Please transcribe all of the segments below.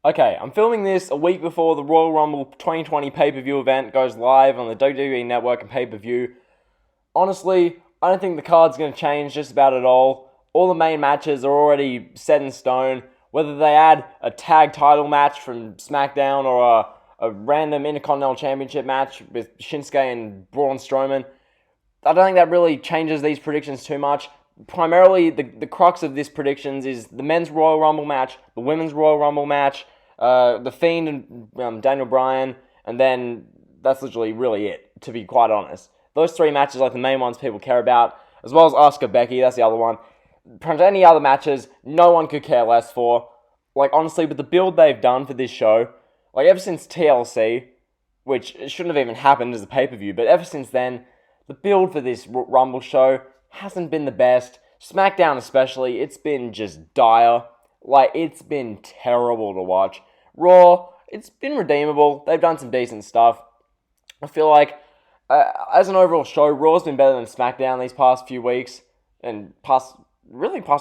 Okay, I'm filming this a week before the Royal Rumble 2020 pay-per-view event goes live on the WWE Network and pay-per-view. Honestly, I don't think the card's going to change just about at all. All the main matches are already set in stone. Whether they add a tag title match from Smackdown or a random Intercontinental Championship match with Shinsuke and Braun Strowman, I don't think that really changes these predictions too much. Primarily, the crux of this predictions is the men's Royal Rumble match, the women's Royal Rumble match, the Fiend and Daniel Bryan, and then that's literally really it, to be quite honest. Those three matches are like the main ones people care about, as well as Asuka Becky, that's the other one. Any other matches, no one could care less for. Like, honestly, with the build they've done for this show, like, ever since TLC, which shouldn't have even happened as a pay-per-view, but ever since then, the build for this Rumble show hasn't been the best. SmackDown especially, it's been just dire. Like, it's been terrible to watch. Raw, it's been redeemable. They've done some decent stuff. I feel like, as an overall show, Raw's been better than SmackDown these past few weeks, and past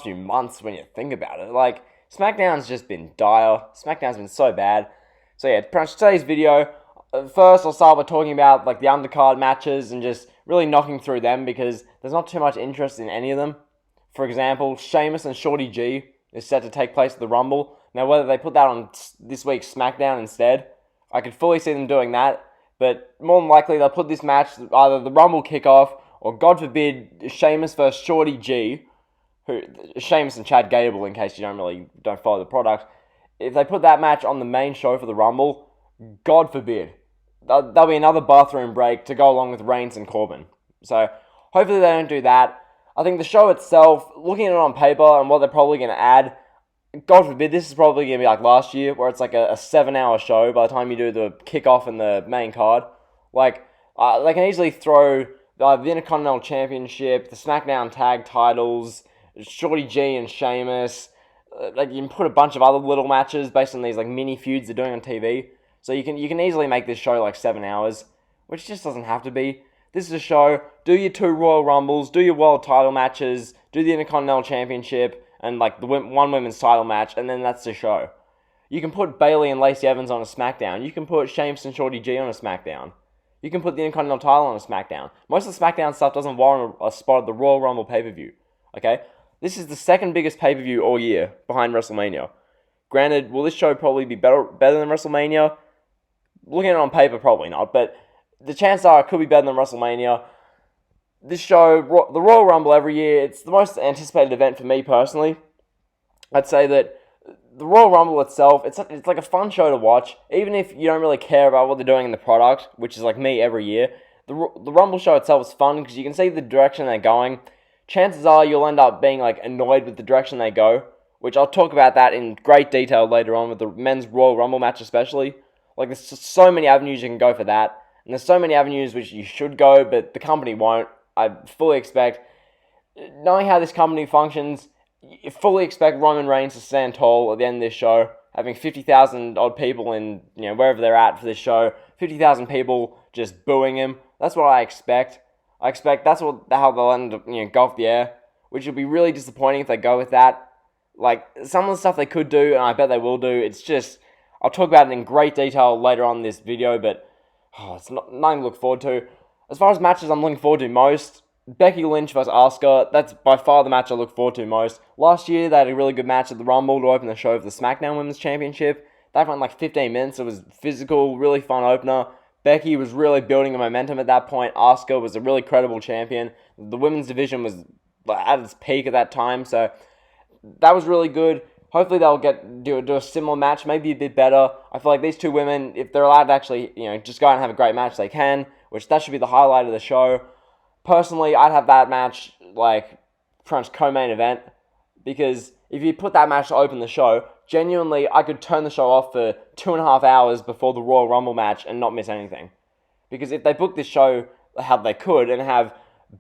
few months when you think about it. Like, SmackDown's just been dire. SmackDown's been so bad. So yeah, pretty much today's video, first I'll start by talking about like the undercard matches and just really knocking through them because there's not too much interest in any of them. For example, Sheamus and Shorty G is set to take place at the Rumble. Now, whether they put that on this week's SmackDown instead, I could fully see them doing that. But more than likely, they'll put this match either the Rumble kickoff or, God forbid, Sheamus versus Shorty G, who Sheamus and Chad Gable, in case you don't follow the product. If they put that match on the main show for the Rumble, God forbid, there'll be another bathroom break to go along with Reigns and Corbin. So hopefully they don't do that. I think the show itself, looking at it on paper and what they're probably going to add, God forbid, this is probably going to be like last year, where it's like a 7-hour show by the time you do the kickoff and the main card. Like, they can easily throw the Intercontinental Championship, the SmackDown Tag Titles, Shorty G and Sheamus. Like, you can put a bunch of other little matches based on these like mini feuds they're doing on TV. So you can easily make this show like 7 hours, which just doesn't have to be. This is a show. Do your 2 Royal Rumbles, do your World Title matches, do the Intercontinental Championship, and like the one women's title match, and then that's the show. You can put Bayley and Lacey Evans on a SmackDown. You can put Sheamus and Shorty G on a SmackDown. You can put the Intercontinental title on a SmackDown. Most of the SmackDown stuff doesn't warrant a spot at the Royal Rumble pay-per-view. Okay? This is the second biggest pay-per-view all year, behind WrestleMania. Granted, will this show probably be better than WrestleMania? Looking at it on paper, probably not, but the chances are it could be better than WrestleMania. This show, the Royal Rumble every year, it's the most anticipated event for me personally. I'd say that the Royal Rumble itself, it's like a fun show to watch, even if you don't really care about what they're doing in the product, which is like me every year. The Rumble show itself is fun because you can see the direction they're going. Chances are you'll end up being like annoyed with the direction they go, which I'll talk about that in great detail later on with the men's Royal Rumble match especially. Like, there's just so many avenues you can go for that, and there's so many avenues which you should go, but the company won't. I fully expect, knowing how this company functions, you fully expect Roman Reigns to stand tall at the end of this show, having 50,000 odd people in, wherever they're at for this show, 50,000 people just booing him. That's what I expect. I expect that's how they'll end up, go off the air, which will be really disappointing if they go with that. Like, some of the stuff they could do, and I bet they will do, it's just, I'll talk about it in great detail later on in this video, but it's nothing to look forward to. As far as matches I'm looking forward to most, Becky Lynch vs Asuka, that's by far the match I look forward to most. Last year, they had a really good match at the Rumble to open the show for the SmackDown Women's Championship. That went like 15 minutes. It was physical, really fun opener. Becky was really building a momentum at that point. Asuka was a really credible champion. The women's division was at its peak at that time, so that was really good. Hopefully they'll do a similar match, maybe a bit better. I feel like these two women, if they're allowed to actually, just go out and have a great match, they can, which that should be the highlight of the show. Personally, I'd have that match, like, pretty much co-main event, because if you put that match to open the show, genuinely, I could turn the show off for 2.5 hours before the Royal Rumble match and not miss anything. Because if they book this show how they could and have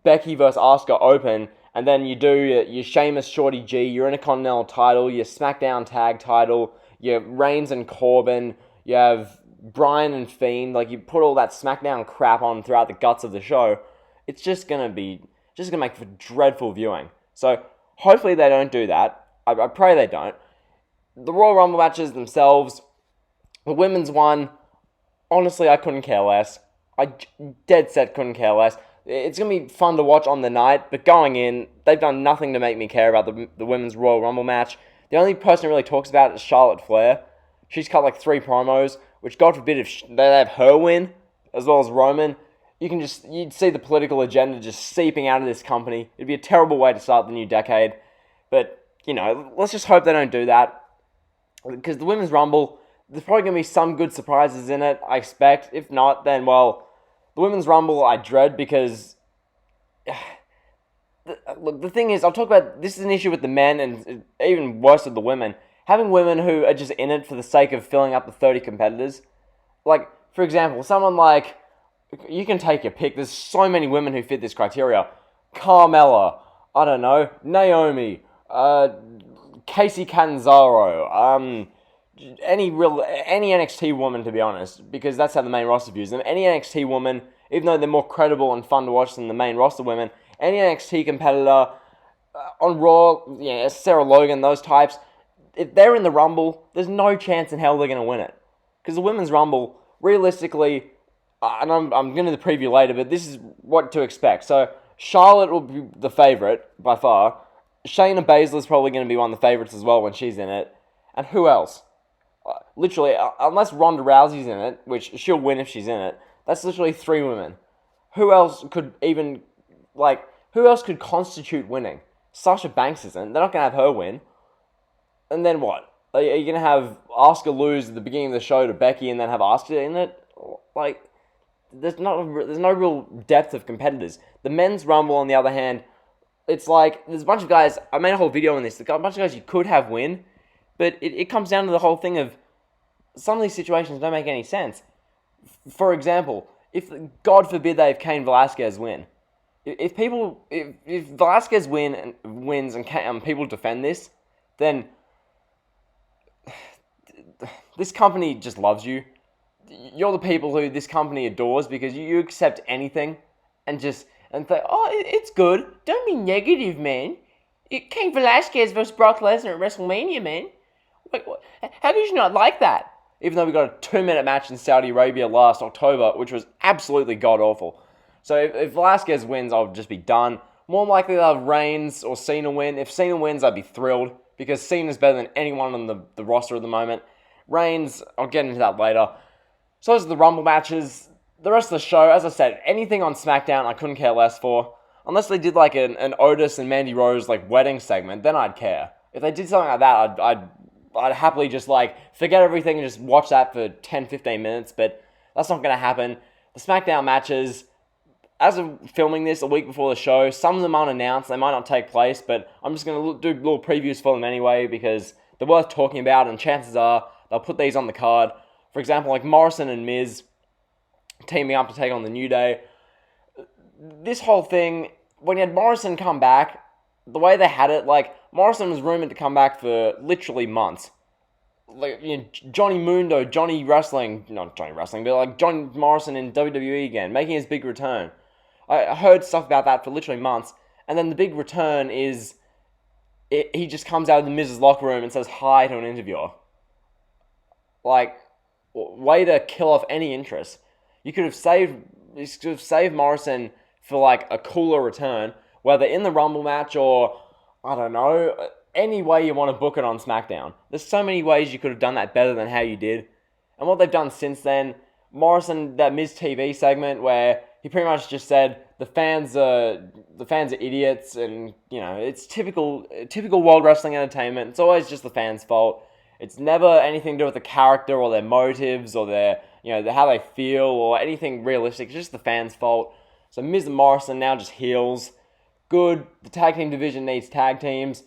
Becky vs Asuka open, and then you do your Sheamus Shorty G, your Intercontinental title, your SmackDown tag title, your Reigns and Corbin, you have Bryan and Fiend, like, you put all that SmackDown crap on throughout the guts of the show, it's just gonna make for dreadful viewing. So hopefully they don't do that. I pray they don't. The Royal Rumble matches themselves, The women's one, honestly, I couldn't care less. I dead set couldn't care less. It's going to be fun to watch on the night, but going in, they've done nothing to make me care about the women's Royal Rumble match. The only person who really talks about it is Charlotte Flair. She's cut like 3 promos, which God forbid if they have her win, as well as Roman, you'd see the political agenda just seeping out of this company. It'd be a terrible way to start the new decade. But, let's just hope they don't do that. Because the Women's Rumble, there's probably going to be some good surprises in it, I expect. If not, then, well, the Women's Rumble I dread because... Look, the thing is, I'll talk about... This is an issue with the men and even worse with the women. Having women who are just in it for the sake of filling up the 30 competitors. Like, for example, someone like... You can take your pick. There's so many women who fit this criteria. Carmella. I don't know. Naomi. Casey Catanzaro. Any NXT woman, to be honest, because that's how the main roster views them. Any NXT woman, even though they're more credible and fun to watch than the main roster women, any NXT competitor on Raw, Sarah Logan, those types, if they're in the Rumble, there's no chance in hell they're going to win it. Because the Women's Rumble, realistically, and I'm going to the preview later, but this is what to expect. So, Charlotte will be the favourite, by far. Shayna Baszler's probably going to be one of the favourites as well when she's in it. And who else? Literally, unless Ronda Rousey's in it, which she'll win if she's in it, that's literally 3 women. Who else could constitute winning? Sasha Banks isn't. They're not going to have her win. And then what? Are you going to have Asuka lose at the beginning of the show to Becky and then have Asuka in it? Like, there's no real depth of competitors. The men's Rumble, on the other hand, it's like, there's a bunch of guys, I made a whole video on this, there's a bunch of guys you could have win, but it comes down to the whole thing of, some of these situations don't make any sense. For example, if, God forbid, they have Cain Velasquez win. If Velasquez wins and people defend this, then this company just loves you. You're the people who this company adores because you accept anything and think, oh, it's good. Don't be negative, man. Cain Velasquez versus Brock Lesnar at WrestleMania, man. Wait, what? How could you not like that? Even though we got a 2-minute match in Saudi Arabia last October, which was absolutely god-awful. So if Velasquez wins, I'll just be done. More likely they'll have Reigns or Cena win. If Cena wins, I'd be thrilled because Cena's better than anyone on the roster at the moment. Reigns, I'll get into that later. So those are the Rumble matches. The rest of the show, as I said, anything on Smackdown I couldn't care less for. Unless they did like an Otis and Mandy Rose like wedding segment, then I'd care. If they did something like that, I'd happily just forget everything and just watch that for 10-15 minutes, but that's not going to happen. The SmackDown matches, as of filming this a week before the show, some of them aren't announced, they might not take place, but I'm just going to do little previews for them anyway because they're worth talking about and chances are they'll put these on the card. For example, like Morrison and Miz teaming up to take on the New Day. This whole thing, when you had Morrison come back, the way they had it, Morrison was rumored to come back for literally months. Johnny Mundo, not Johnny Wrestling, but John Morrison in WWE again, making his big return. I heard stuff about that for literally months, and then the big return is, he just comes out of the Miz's locker room and says hi to an interviewer. Way to kill off any interest. You could have saved Morrison for a cooler return, whether in the Rumble match or, I don't know, any way you want to book it on SmackDown. There's so many ways you could have done that better than how you did. And what they've done since then, Morrison, that Miz TV segment where he pretty much just said the fans are idiots and, it's typical World Wrestling Entertainment. It's always just the fans' fault. It's never anything to do with the character or their motives or their, how they feel or anything realistic. It's just the fans' fault. So Miz and Morrison now just heels. Good. The tag team division needs tag teams.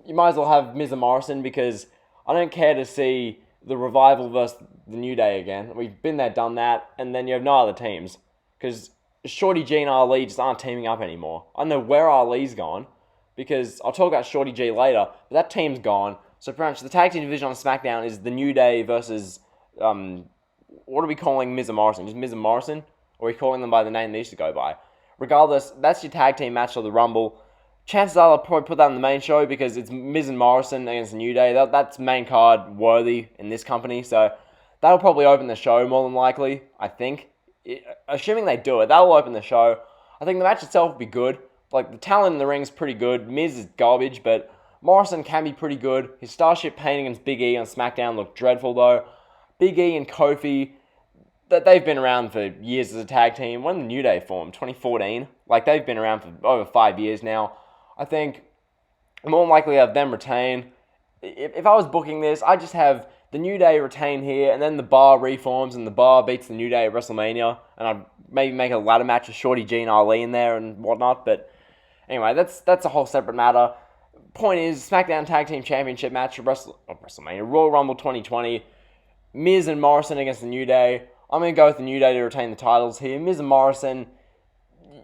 You might as well have Miz and Morrison because I don't care to see the Revival versus the New Day again. We've been there, done that, and then you have no other teams. Because Shorty G and Ali just aren't teaming up anymore. I don't know where Ali's gone because I'll talk about Shorty G later, but that team's gone. So pretty much the tag team division on SmackDown is the New Day versus, what are we calling Miz and Morrison? Just Miz and Morrison? Or are we calling them by the name they used to go by? Regardless, that's your tag team match of the Rumble. Chances are they'll probably put that on the main show because it's Miz and Morrison against the New Day. That's main card worthy in this company. So That'll probably open the show more than likely, I think. Assuming they do it, that'll open the show. I think the match itself will be good. Like, the talent in the ring is pretty good. Miz is garbage, but Morrison can be pretty good. His Starship pain against Big E on SmackDown looked dreadful, though. Big E and Kofi, they've been around for years as a tag team. When the New Day formed? 2014? Like, they've been around for over 5 years now. I think more than likely have them retain. If I was booking this, I'd just have the New Day retain here, and then the Bar reforms, and the Bar beats the New Day at WrestleMania, and I'd maybe make a ladder match with Shorty G and Ali in there and whatnot, but anyway, that's a whole separate matter. Point is, SmackDown Tag Team Championship match for WrestleMania, Royal Rumble 2020, Miz and Morrison against the New Day. I'm going to go with the New Day to retain the titles here. Miz and Morrison,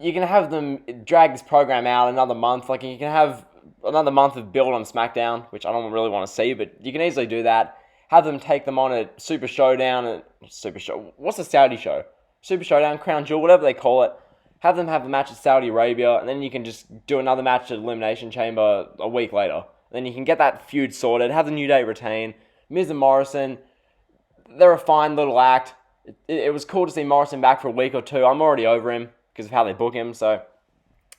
you can have them drag this program out another month. Like, you can have another month of build on SmackDown, which I don't really want to see, but you can easily do that. Have them take them on at Super Showdown, what's the Saudi show? Super Showdown, Crown Jewel, whatever they call it. Have them have the match at Saudi Arabia, and then you can just do another match at Elimination Chamber a week later. Then you can get that feud sorted, have the New Day retain. Miz and Morrison, they're a fine little act. It was cool to see Morrison back for a week or two. I'm already over him because of how they book him, so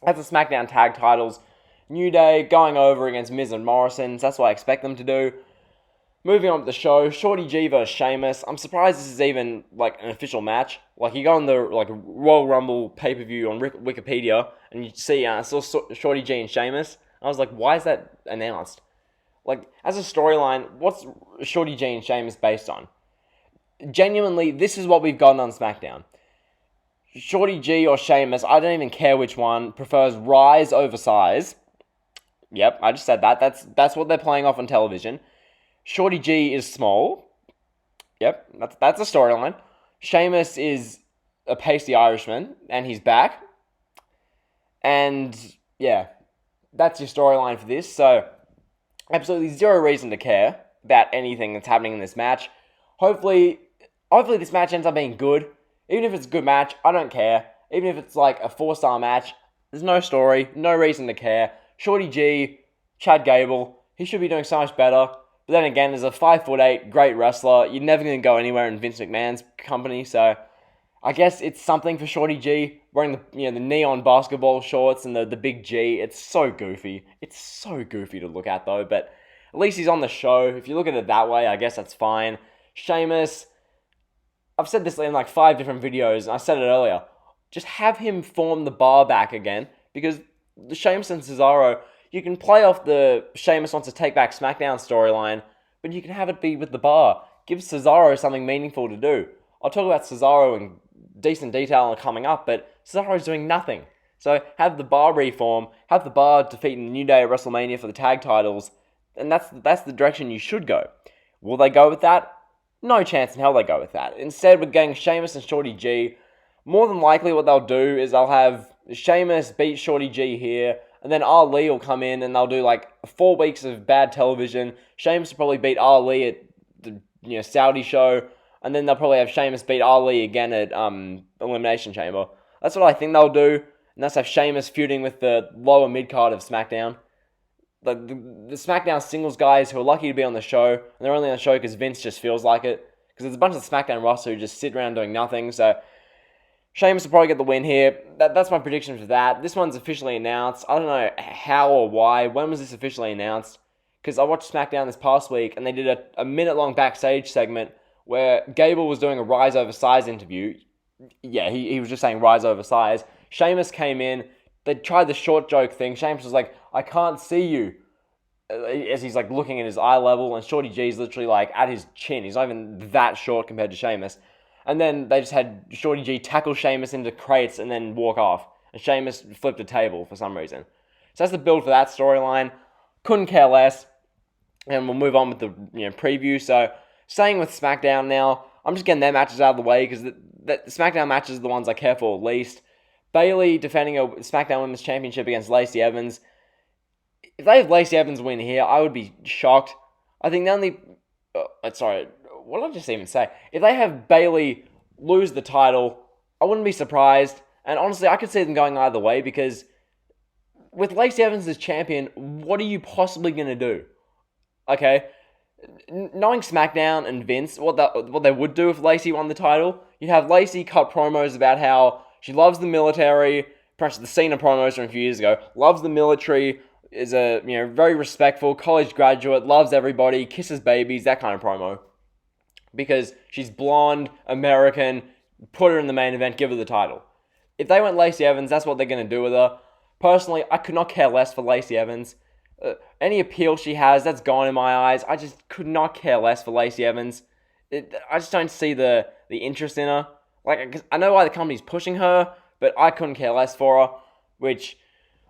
that's the SmackDown tag titles. New Day going over against Miz and Morrison, so that's what I expect them to do. Moving on with the show, Shorty G vs Sheamus. I'm surprised this is even like an official match. Like, you go on the Royal Rumble pay-per-view on Wikipedia, and you see I saw Shorty G and Sheamus. I was like, why is that announced? Like, as a storyline, what's Shorty G and Sheamus based on? Genuinely, this is what we've gotten on SmackDown. Shorty G or Sheamus, I don't even care which one, prefers rise over size. Yep, I just said that. That's what they're playing off on television. Shorty G is small. Yep, that's a storyline. Sheamus is a pasty Irishman, and he's back. And, yeah, that's your storyline for this. So, absolutely zero reason to care about anything that's happening in this match. Hopefully this match ends up being good. Even if it's a good match, I don't care. Even if it's like a 4-star match, there's no story, no reason to care. Shorty G, Chad Gable, he should be doing so much better. But then again, as a 5'8", great wrestler, you're never going to go anywhere in Vince McMahon's company, so I guess it's something for Shorty G, wearing the neon basketball shorts and the big G. It's so goofy. It's so goofy to look at, though, but at least he's on the show. If you look at it that way, I guess that's fine. Sheamus, I've said this in like 5 different videos, and I said it earlier, just have him form the Bar back again, because the Sheamus and Cesaro, you can play off the Sheamus wants to take back SmackDown storyline, but you can have it be with the Bar. Give Cesaro something meaningful to do. I'll talk about Cesaro in decent detail coming up, but Cesaro's doing nothing. So have the Bar reform, have the Bar defeating the New Day at WrestleMania for the tag titles, and that's the direction you should go. Will they go with that? No chance in hell they go with that. Instead, we're getting Sheamus and Shorty G. More than likely what they'll do is they'll have Sheamus beat Shorty G here, and then Ali will come in and they'll do like 4 weeks of bad television. Sheamus will probably beat Ali at the Saudi show, and then they'll probably have Sheamus beat Ali again at Elimination Chamber. That's what I think they'll do, and that's have Sheamus feuding with the lower mid-card of SmackDown. The SmackDown singles guys who are lucky to be on the show, and they're only on the show because Vince just feels like it, because there's a bunch of SmackDown roster who just sit around doing nothing, so Sheamus will probably get the win here. That's my prediction for that. This one's officially announced. I don't know how or why. When was this officially announced? Because I watched SmackDown this past week, and they did a minute-long backstage segment where Gable was doing a Rise Over Size interview. Yeah, he was just saying Rise Over Size. Sheamus came in. They tried the short joke thing. Sheamus was like, I can't see you. As he's like looking at his eye level, and Shorty G's literally like at his chin. He's not even that short compared to Sheamus. And then they just had Shorty G tackle Sheamus into crates and then walk off. And Sheamus flipped a table for some reason. So that's the build for that storyline. Couldn't care less. And we'll move on with the preview. So, staying with SmackDown now, I'm just getting their matches out of the way because the SmackDown matches are the ones I care for least. Bayley defending a SmackDown Women's Championship against Lacey Evans. If they have Lacey Evans win here, I would be shocked. I think the only... what did I just even say? If they have Bayley lose the title, I wouldn't be surprised. And honestly, I could see them going either way because with Lacey Evans as champion, what are you possibly going to do? Okay, Knowing SmackDown and Vince, what they would do if Lacey won the title, you'd have Lacey cut promos about how she loves the military, perhaps the Cena promos from a few years ago, loves the military, is a very respectful college graduate, loves everybody, kisses babies, that kind of promo. Because she's blonde, American, put her in the main event, give her the title. If they went Lacey Evans, that's what they're going to do with her. Personally, I could not care less for Lacey Evans. Any appeal she has, that's gone in my eyes. I just could not care less for Lacey Evans. I just don't see the interest in her. Like, I know why the company's pushing her, but I couldn't care less for her, which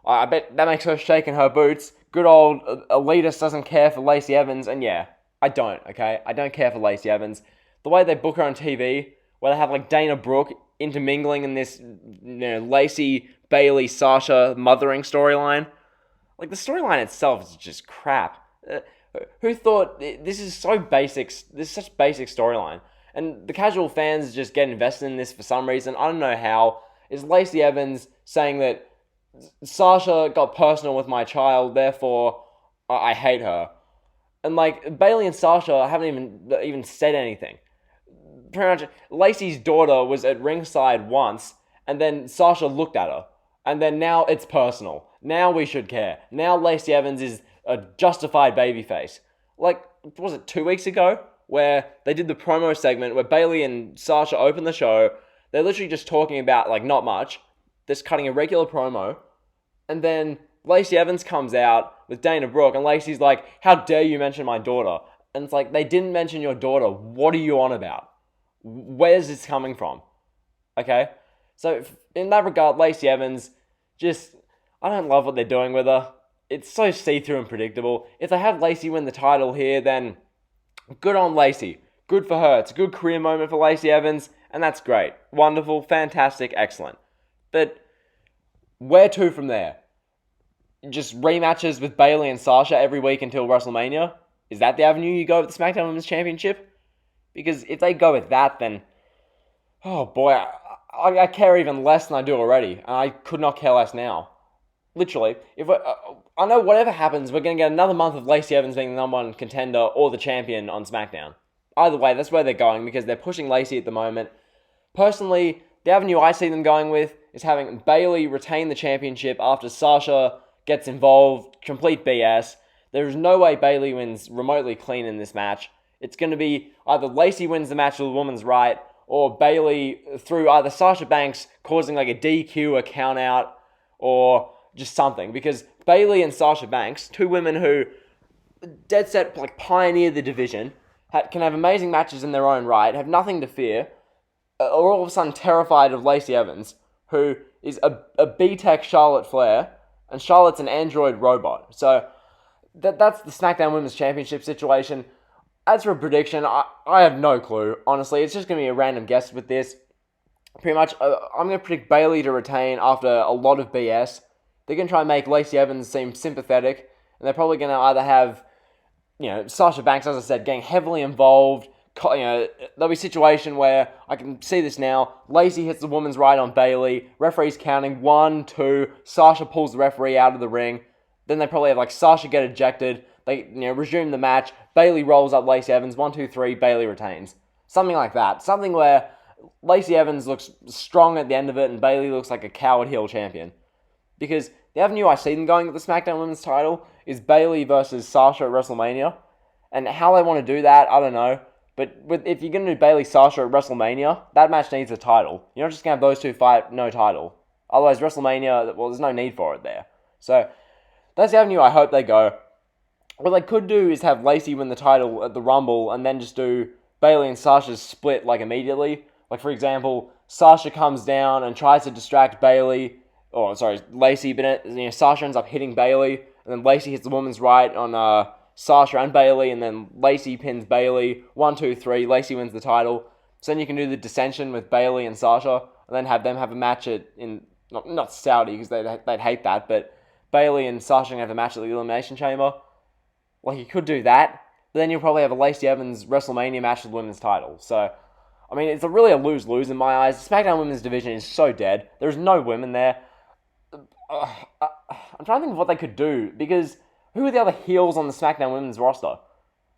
I bet that makes her shaking her boots. Good old elitist doesn't care for Lacey Evans, and yeah, I don't, okay? I don't care for Lacey Evans. The way they book her on TV, where they have like Dana Brooke intermingling in this Lacey, Bayley, Sasha mothering storyline. Like, the storyline itself is just crap. Who thought this is so basic? This is such basic storyline, and the casual fans just get invested in this for some reason. I don't know how. Is Lacey Evans saying that Sasha got personal with my child, therefore I hate her? And like, Bayley and Sasha haven't even said anything. Pretty much, Lacey's daughter was at ringside once, and then Sasha looked at her, and then now it's personal. Now we should care. Now Lacey Evans is a justified babyface. Like, was it 2 weeks ago? Where they did the promo segment where Bayley and Sasha opened the show. They're literally just talking about, like, not much. Just cutting a regular promo. And then Lacey Evans comes out with Dana Brooke, and Lacey's like, how dare you mention my daughter? And it's like, they didn't mention your daughter. What are you on about? Where's this coming from? Okay? So, in that regard, Lacey Evans, I don't love what they're doing with her. It's so see-through and predictable. If they have Lacey win the title here, then good on Lacey. Good for her. It's a good career moment for Lacey Evans, and that's great. Wonderful, fantastic, excellent. But where to from there? Just rematches with Bayley and Sasha every week until WrestleMania? Is that the avenue you go with the SmackDown Women's Championship? Because if they go with that, then, oh boy, I care even less than I do already, and I could not care less now. Literally, I know whatever happens, we're going to get another month of Lacey Evans being the number one contender or the champion on SmackDown. Either way, that's where they're going because they're pushing Lacey at the moment. Personally, the avenue I see them going with is having Bayley retain the championship after Sasha gets involved. Complete BS. There is no way Bayley wins remotely clean in this match. It's going to be either Lacey wins the match with the woman's right, or Bayley through either Sasha Banks causing like a DQ, a count out, or just something. Because Bayley and Sasha Banks, two women who dead set like pioneer the division, can have amazing matches in their own right, have nothing to fear, are all of a sudden terrified of Lacey Evans, who is a B-Tech Charlotte Flair, and Charlotte's an android robot. So that's the SmackDown Women's Championship situation. As for a prediction, I have no clue, honestly. It's just going to be a random guess with this. Pretty much, I'm going to predict Bayley to retain after a lot of BS. They're going to try and make Lacey Evans seem sympathetic, and they're probably going to either have, Sasha Banks, as I said, getting heavily involved. There'll be a situation where, I can see this now, Lacey hits the woman's right on Bayley, referee's counting 1, 2, Sasha pulls the referee out of the ring, then they probably have Sasha get ejected, they resume the match, Bayley rolls up Lacey Evans, 1, 2, 3, Bayley retains. Something like that. Something where Lacey Evans looks strong at the end of it and Bayley looks like a coward heel champion. Because the avenue I see them going with the SmackDown Women's title is Bayley versus Sasha at WrestleMania. And how they want to do that, I don't know. But if you're going to do Bayley-Sasha at WrestleMania, that match needs a title. You're not just going to have those two fight, no title. Otherwise, WrestleMania, well, there's no need for it there. So, that's the avenue I hope they go. What they could do is have Lacey win the title at the Rumble and then just do Bayley and Sasha's split, immediately. For example, Sasha comes down and tries to distract Lacey, but Sasha ends up hitting Bayley, and then Lacey hits the woman's right on Sasha and Bayley, and then Lacey pins Bayley. 1, 2, 3, Lacey wins the title. So then you can do the dissension with Bayley and Sasha, and then have them have a match not Saudi, because they'd hate that, but Bayley and Sasha can have a match at the Elimination Chamber. You could do that, but then you'll probably have a Lacey Evans WrestleMania match with the women's title. So, it's really a lose-lose in my eyes. The SmackDown Women's division is so dead. There's no women there. I'm trying to think of what they could do, because who are the other heels on the SmackDown Women's roster?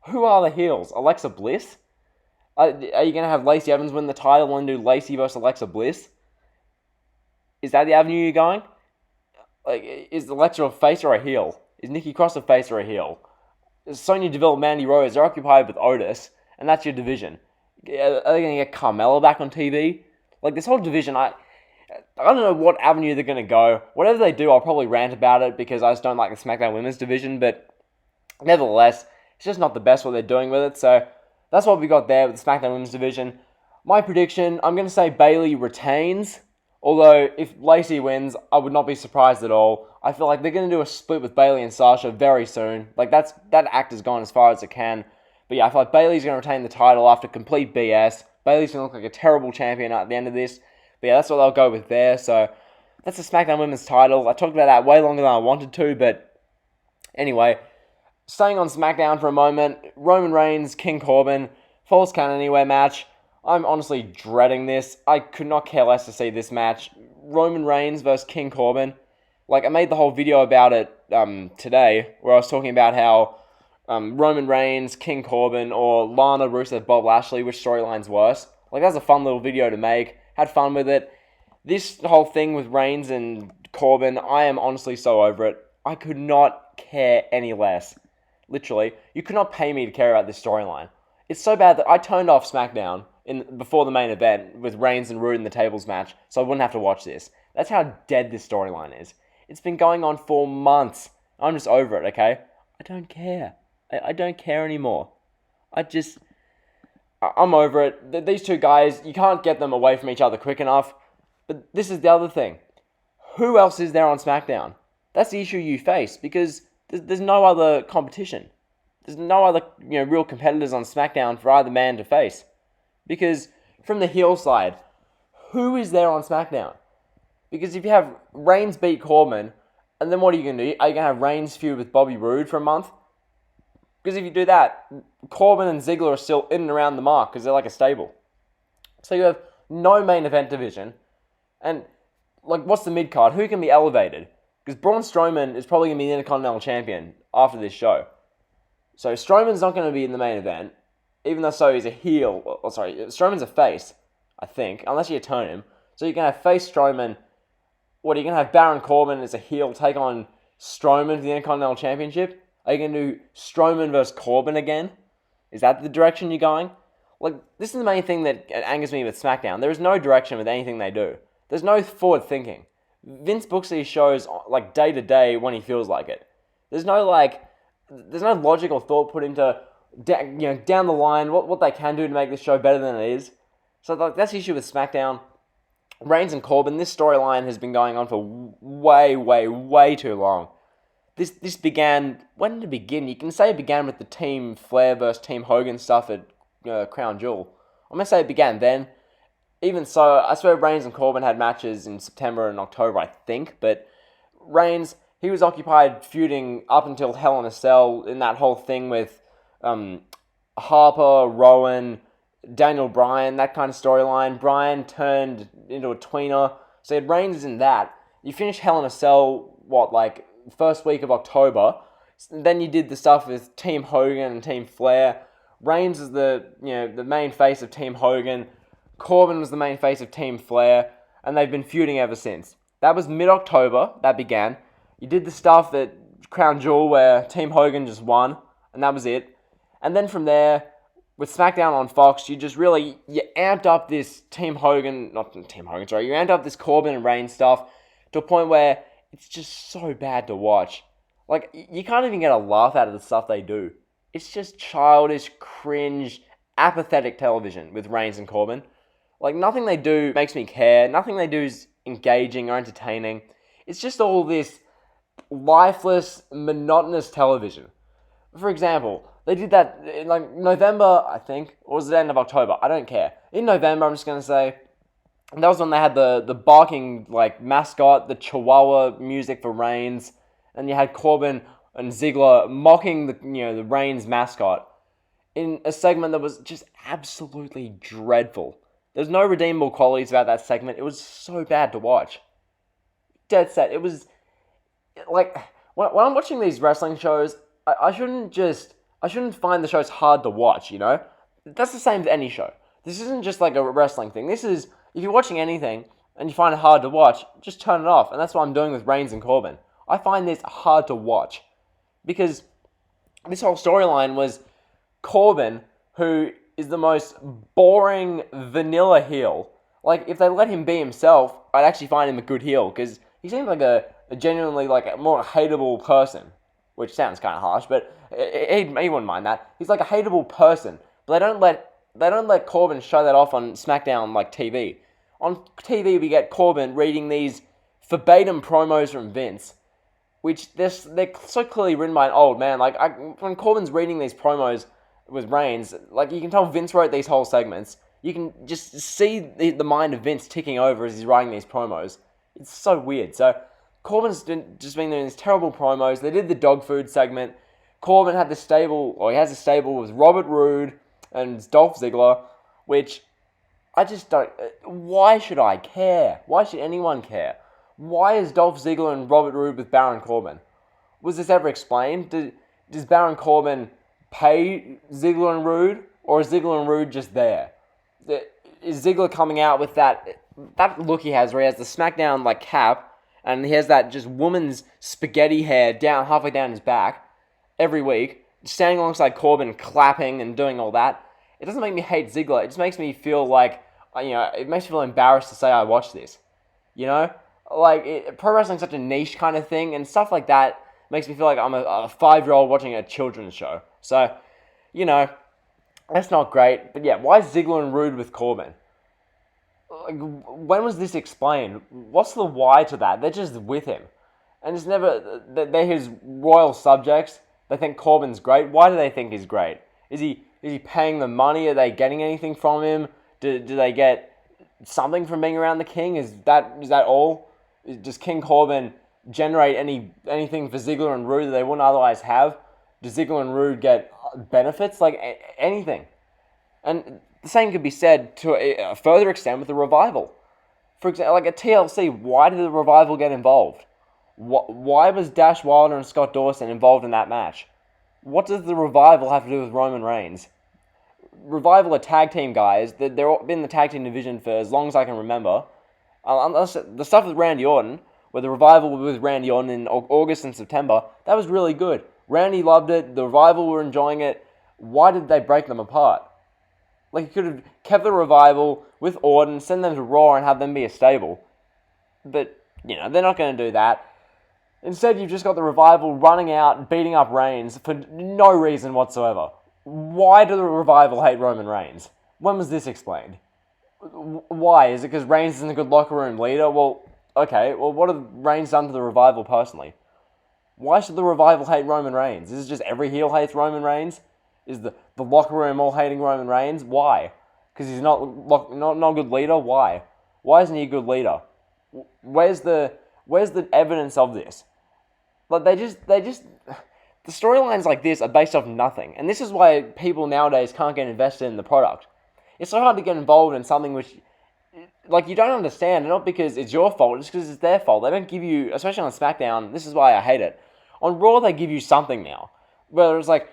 Who are the heels? Alexa Bliss? Are you going to have Lacey Evans win the title and do Lacey versus Alexa Bliss? Is that the avenue you're going? Like, is Alexa a face or a heel? Is Nikki Cross a face or a heel? Sonya Deville, Mandy Rose, they're occupied with Otis, and that's your division. Are they going to get Carmella back on TV? Like, this whole division, I don't know what avenue they're going to go. Whatever they do, I'll probably rant about it because I just don't like the SmackDown Women's division, but nevertheless, it's just not the best what they're doing with it, so that's what we got there with the SmackDown Women's division. My prediction, I'm going to say Bayley retains, although if Lacey wins, I would not be surprised at all. I feel like they're going to do a split with Bayley and Sasha very soon. Like, that act has gone as far as it can. But yeah, I feel like Bayley's going to retain the title after complete BS. Bayley's going to look like a terrible champion at the end of this. But yeah, that's what they'll go with there. So, that's the SmackDown Women's title. I talked about that way longer than I wanted to, but anyway, staying on SmackDown for a moment, Roman Reigns, King Corbin, Falls Count Anywhere match. I'm honestly dreading this. I could not care less to see this match. Roman Reigns versus King Corbin. Like, I made the whole video about it today, where I was talking about how Roman Reigns, King Corbin, or Lana, Rusev, Bob Lashley, which storyline's worse. Like, that's a fun little video to make. Had fun with it. This whole thing with Reigns and Corbin, I am honestly so over it. I could not care any less. Literally, you could not pay me to care about this storyline. It's so bad that I turned off SmackDown before the main event with Reigns and Roode in the tables match, so I wouldn't have to watch this. That's how dead this storyline is. It's been going on for months. I'm just over it, okay? I don't care. I don't care anymore. I'm over it. These two guys, you can't get them away from each other quick enough. But this is the other thing. Who else is there on SmackDown? That's the issue you face, because there's no other competition. There's no other real competitors on SmackDown for either man to face. Because from the heel side, who is there on SmackDown? Because if you have Reigns beat Corbin, and then what are you going to do? Are you going to have Reigns feud with Bobby Roode for a month? Because if you do that, Corbin and Ziggler are still in and around the mark because they're like a stable. So you have no main event division. And, like, what's the mid-card? Who can be elevated? Because Braun Strowman is probably going to be the Intercontinental Champion after this show. So Strowman's not going to be in the main event, even though he's a heel. Strowman's a face, I think, unless you turn him. So you're going to have face Strowman. What, are you going to have Baron Corbin as a heel take on Strowman for the Intercontinental Championship? Are you going to do Strowman versus Corbin again? Is that the direction you're going? Like, this is the main thing that angers me with SmackDown. There is no direction with anything they do. There's no forward thinking. Vince books these shows like day to day when he feels like it. There's no logical thought put into down the line what they can do to make this show better than it is. So that's the issue with SmackDown. Reigns and Corbin, this storyline has been going on for way, way, way too long. This began, when did it begin? You can say it began with the Team Flair versus Team Hogan stuff at Crown Jewel. I'm going to say it began then. Even so, I swear Reigns and Corbin had matches in September and October, I think. But Reigns, he was occupied feuding up until Hell in a Cell in that whole thing with Harper, Rowan, Daniel Bryan, that kind of storyline. Bryan turned into a tweener. So you had Reigns in that. You finished Hell in a Cell, first week of October. Then you did the stuff with Team Hogan and Team Flair. Reigns is the main face of Team Hogan. Corbin was the main face of Team Flair, and they've been feuding ever since. That was mid-October, that began. You did the stuff at Crown Jewel where Team Hogan just won, and that was it. And then from there, with SmackDown on Fox, you amped up this you amped up this Corbin and Reigns stuff to a point where it's just so bad to watch. Like, you can't even get a laugh out of the stuff they do. It's just childish, cringe, apathetic television with Reigns and Corbin. Like, nothing they do makes me care. Nothing they do is engaging or entertaining. It's just all this lifeless, monotonous television. For example, they did that in, November, I think, or was it the end of October? I don't care. In November, I'm just going to say, that was when they had the barking, mascot, the Chihuahua music for Reigns, and you had Corbin and Ziggler mocking the Reigns mascot in a segment that was just absolutely dreadful. There's no redeemable qualities about that segment. It was so bad to watch. Dead set. It was, when I'm watching these wrestling shows, I shouldn't just I shouldn't find the shows hard to watch, you know? That's the same as any show. This isn't just like a wrestling thing. This is, if you're watching anything and you find it hard to watch, just turn it off. And that's what I'm doing with Reigns and Corbin. I find this hard to watch. Because this whole storyline was Corbin, who is the most boring vanilla heel. Like, if they let him be himself, I'd actually find him a good heel. Because he seems like a genuinely, like, a more hateable person. Which sounds kind of harsh, but he wouldn't mind that. He's like a hateable person. But they don't let Corbin show that off on Smackdown like TV. On TV, we get Corbin reading these verbatim promos from Vince, which they're so clearly written by an old man. Like, when Corbin's reading these promos with Reigns, like, you can tell Vince wrote these whole segments. You can just see the mind of Vince ticking over as he's writing these promos. It's so weird. So Corbin's just been doing these terrible promos. They did the dog food segment. Corbin had he has a stable with Robert Roode and Dolph Ziggler, which I just don't... Why should I care? Why should anyone care? Why is Dolph Ziggler and Robert Roode with Baron Corbin? Was this ever explained? Does Baron Corbin pay Ziggler and Roode, or is Ziggler and Roode just there? Is Ziggler coming out with that look he has, where he has the SmackDown like cap, and he has that just woman's spaghetti hair halfway down his back every week, standing alongside Corbin, clapping and doing all that? It doesn't make me hate Ziggler. It just makes me feel like, it makes me feel embarrassed to say I watched this. You know? Like, pro wrestling's such a niche kind of thing, and stuff like that makes me feel like I'm a 5-year-old watching a children's show. So, that's not great. But yeah, why is Ziggler and Roode with Corbin? Like, when was this explained? What's the why to that? They're just with him. And it's never... They're his royal subjects. They think Corbin's great. Why do they think he's great? Is he paying them money? Are they getting anything from him? Do they get something from being around the king? Is that all? Does King Corbin generate anything for Ziggler and Roode that they wouldn't otherwise have? Does Ziggler and Roode get benefits? Like, anything. And the same could be said to a further extent with the Revival. For example, like at TLC, why did the Revival get involved? Why was Dash Wilder and Scott Dawson involved in that match? What does the Revival have to do with Roman Reigns? Revival are tag team guys. They've been in the tag team division for as long as I can remember. Unless the stuff with Randy Orton, where the Revival were with Randy Orton in August and September, that was really good. Randy loved it. The Revival were enjoying it. Why did they break them apart? Like, you could have kept the Revival with Orton, send them to Raw, and have them be a stable. But, they're not going to do that. Instead, you've just got the Revival running out and beating up Reigns for no reason whatsoever. Why do the Revival hate Roman Reigns? When was this explained? Why? Is it because Reigns isn't a good locker room leader? Well, okay. Well, what have Reigns done to the Revival personally? Why should the Revival hate Roman Reigns? Is it just every heel hates Roman Reigns? Is the locker room all hating Roman Reigns? Why? Because he's not a good leader? Why? Why isn't he a good leader? Where's the evidence of this? Like, the storylines like this are based off nothing. And this is why people nowadays can't get invested in the product. It's so hard to get involved in something which, like, you don't understand. Not because it's your fault, it's because it's their fault. They don't give you, especially on SmackDown, this is why I hate it. On Raw, they give you something now. Whether it's like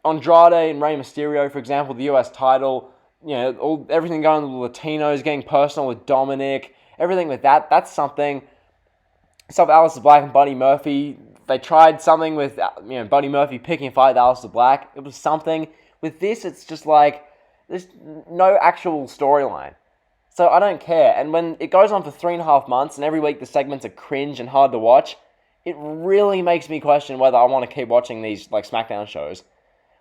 Andrade and Rey Mysterio, for example, the US title, everything going with the Latinos, getting personal with Dominic, everything with that, that's something. Stuff with Aleister Black and Buddy Murphy. They tried something with, Buddy Murphy picking a fight with Aleister Black. It was something. With this, it's just like, there's no actual storyline. So I don't care. And when it goes on for 3.5 months, and every week the segments are cringe and hard to watch, it really makes me question whether I want to keep watching these, like, SmackDown shows.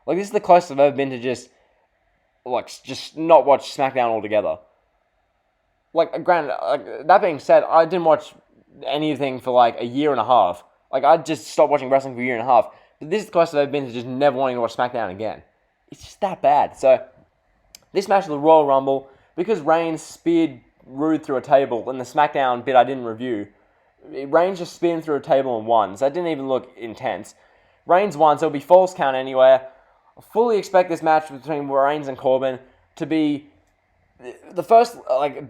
Like, this is the closest I've ever been to just not watch SmackDown altogether. Like, granted, that being said, I didn't watch anything for, like, a year and a half. Like, I just stopped watching wrestling for a year and a half. But this is the closest I've been to just never wanting to watch SmackDown again. It's just that bad. So, this match of the Royal Rumble, because Reigns speared Roode through a table, in the SmackDown bit I didn't review, Reigns just speared him through a table and won. So, it didn't even look intense. Reigns won, so it'll be false count anywhere. I fully expect this match between Reigns and Corbin to be the first, like,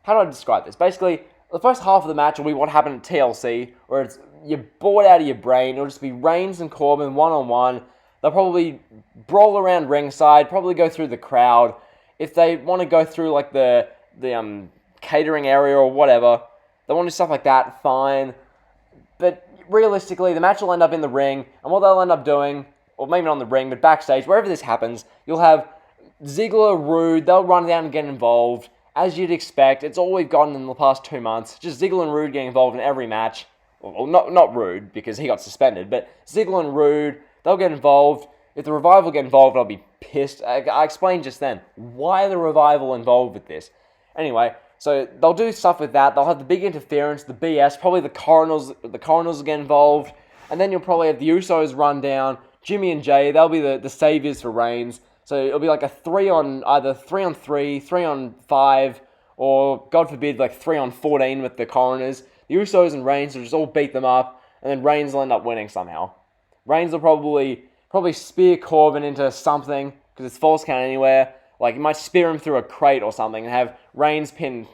how do I describe this? Basically, the first half of the match will be what happened at TLC, where you're bored out of your brain. It'll just be Reigns and Corbin one-on-one. they'll probably brawl around ringside, probably go through the crowd. If they want to go through like the catering area or whatever, they want to do stuff like that, fine. But realistically, the match will end up in the ring, and what they'll end up doing, or maybe not on the ring, but backstage, wherever this happens, you'll have Ziggler, Rude, they'll run down and get involved. As you'd expect, it's all we've gotten in the past 2 months. Just Ziggler and Rude getting involved in every match. Well, not Rude, because he got suspended, but Ziggler and Rude, they'll get involved. If the Revival get involved, I'll be pissed. I explained just then, why the Revival involved with this? Anyway, so they'll do stuff with that. They'll have the big interference, the BS, probably the Coroners will get involved, and then you'll probably have the Usos run down, Jimmy and Jay, they'll be the saviors for Reigns. So it'll be like a 3-on-3, 3-on-5, or God forbid, like 3-on-14 with the Coroners. The Usos and Reigns will just all beat them up, and then Reigns will end up winning somehow. Reigns will probably spear Corbin into something, because it's false count anywhere. Like, he might spear him through a crate or something, and have Reigns pin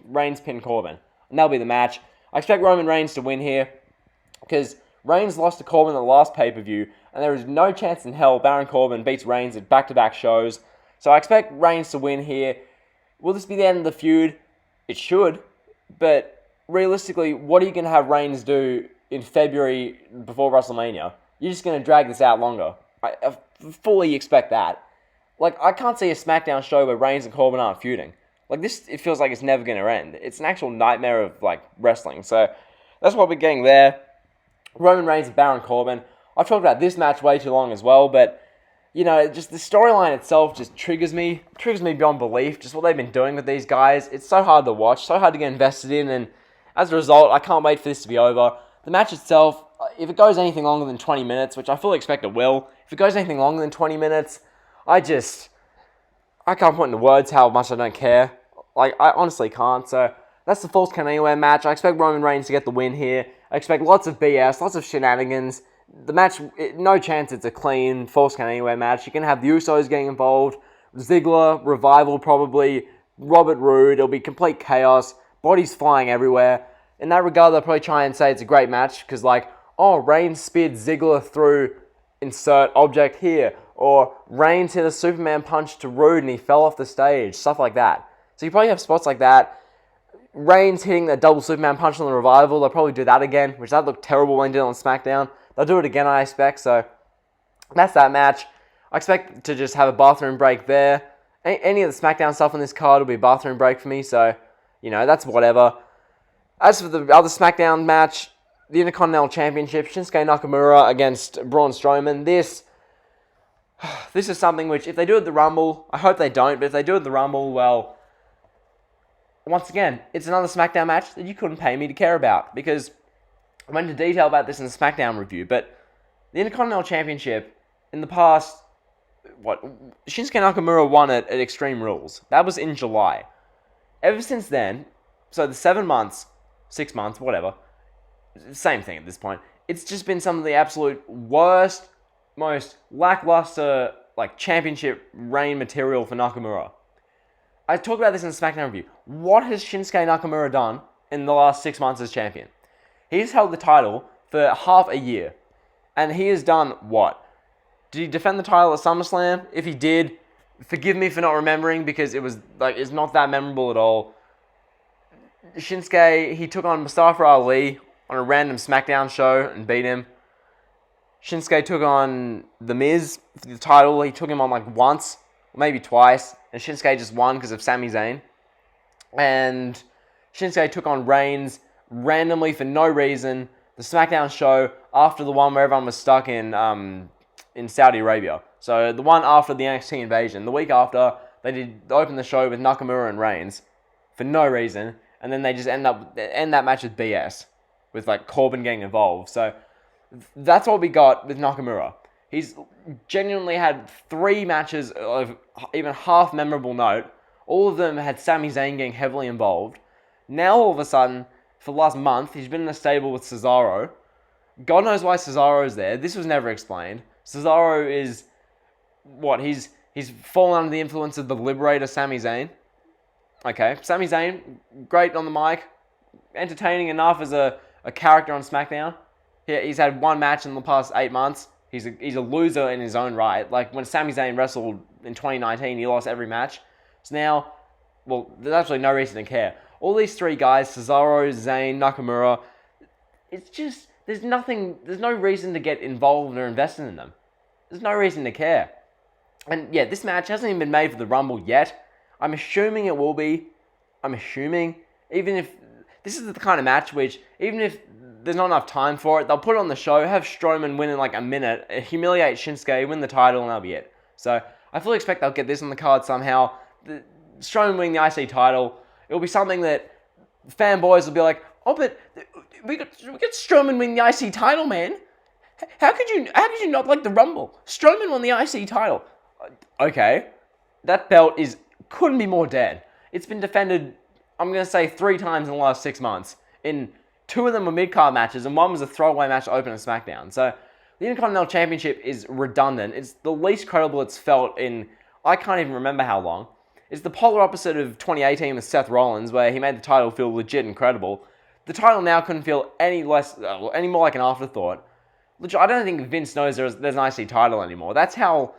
Corbin. And that'll be the match. I expect Roman Reigns to win here, because Reigns lost to Corbin in the last pay-per-view, and there is no chance in hell Baron Corbin beats Reigns at back-to-back shows. So I expect Reigns to win here. Will this be the end of the feud? It should, but realistically, what are you going to have Reigns do in February before WrestleMania? You're just going to drag this out longer. I fully expect that. Like, I can't see a SmackDown show where Reigns and Corbin aren't feuding. Like, this, it feels like it's never going to end. It's an actual nightmare of, like, wrestling. So, that's what we're getting there. Roman Reigns and Baron Corbin. I've talked about this match way too long as well, but, you know, just the storyline itself just triggers me beyond belief. Just what they've been doing with these guys. It's so hard to watch, so hard to get invested in, and as a result, I can't wait for this to be over. The match itself, if it goes anything longer than 20 minutes, which I fully expect it will, if it goes anything longer than 20 minutes, I can't put into words how much I don't care. Like, I honestly can't, so that's the Falls Count Anywhere match. I expect Roman Reigns to get the win here. I expect lots of BS, lots of shenanigans. The match, no chance it's a clean Falls Count Anywhere match. You can have the Usos getting involved, Ziggler, Revival probably, Robert Roode. It'll be complete chaos, bodies flying everywhere. In that regard, they'll probably try and say it's a great match, because like, oh, Reigns speared Ziggler through insert object here, or Reigns hit a Superman punch to Roode and he fell off the stage, stuff like that. So you probably have spots like that. Reigns hitting the double Superman punch on the Revival, they'll probably do that again, which that looked terrible when they did it on SmackDown. They'll do it again, I expect, so that's that match. I expect to just have a bathroom break there. Any of the SmackDown stuff on this card will be a bathroom break for me, so, you know, that's whatever. As for the other SmackDown match, the Intercontinental Championship, Shinsuke Nakamura against Braun Strowman, this is something which, if they do it at the Rumble, I hope they don't, but if they do it at the Rumble, well, once again, it's another SmackDown match that you couldn't pay me to care about, because I went into detail about this in the SmackDown review, but the Intercontinental Championship, in the past, Shinsuke Nakamura won it at Extreme Rules. That was in July. Ever since then, so the 7 months, 6 months, whatever, same thing at this point, it's just been some of the absolute worst, most lackluster, like, championship reign material for Nakamura. I talked about this in the SmackDown review. What has Shinsuke Nakamura done in the last 6 months as champion? He's held the title for half a year. And he has done what? Did he defend the title at SummerSlam? If he did, forgive me for not remembering, because it was, like, it's not that memorable at all. Shinsuke, he took on Mustafa Ali on a random SmackDown show and beat him. Shinsuke took on The Miz for the title. He took him on, like, once, maybe twice. And Shinsuke just won because of Sami Zayn. And Shinsuke took on Reigns randomly for no reason. The SmackDown show after the one where everyone was stuck in Saudi Arabia. So the one after the NXT invasion. The week after, they opened the show with Nakamura and Reigns for no reason. And then they just end that match with BS. With, like, Corbin getting involved. So that's what we got with Nakamura. He's genuinely had 3 matches of even half memorable note. All of them had Sami Zayn getting heavily involved. Now, all of a sudden, for the last month, he's been in a stable with Cesaro. God knows why Cesaro's there. This was never explained. Cesaro is, he's fallen under the influence of the Liberator, Sami Zayn. Okay, Sami Zayn, great on the mic. Entertaining enough as a character on SmackDown. He's had 1 match in the past 8 months. He's a loser in his own right. Like, when Sami Zayn wrestled in 2019, he lost every match. So now, well, there's absolutely no reason to care. All these three guys, Cesaro, Zayn, Nakamura, it's just, there's no reason to get involved or invested in them. There's no reason to care. And yeah, this match hasn't even been made for the Rumble yet. I'm assuming it will be. Even if this is the kind of match which, even if there's not enough time for it, they'll put it on the show, have Strowman win in like a minute, humiliate Shinsuke, win the title, and that'll be it. So I fully expect they'll get this on the card somehow. Strowman winning the IC title, it'll be something that fanboys will be like, oh, but we got Strowman winning the IC title, man. How could you not like the Rumble? Strowman won the IC title. Okay, that belt couldn't be more dead. It's been defended, I'm going to say 3 times in the last 6 months. 2 of them were mid-card matches, and 1 was a throwaway match to open a SmackDown. So, the Intercontinental Championship is redundant. It's the least credible it's felt in, I can't even remember how long. It's the polar opposite of 2018 with Seth Rollins, where he made the title feel legit and credible. The title now couldn't feel any more like an afterthought. I don't think Vince knows there's an IC title anymore. That's how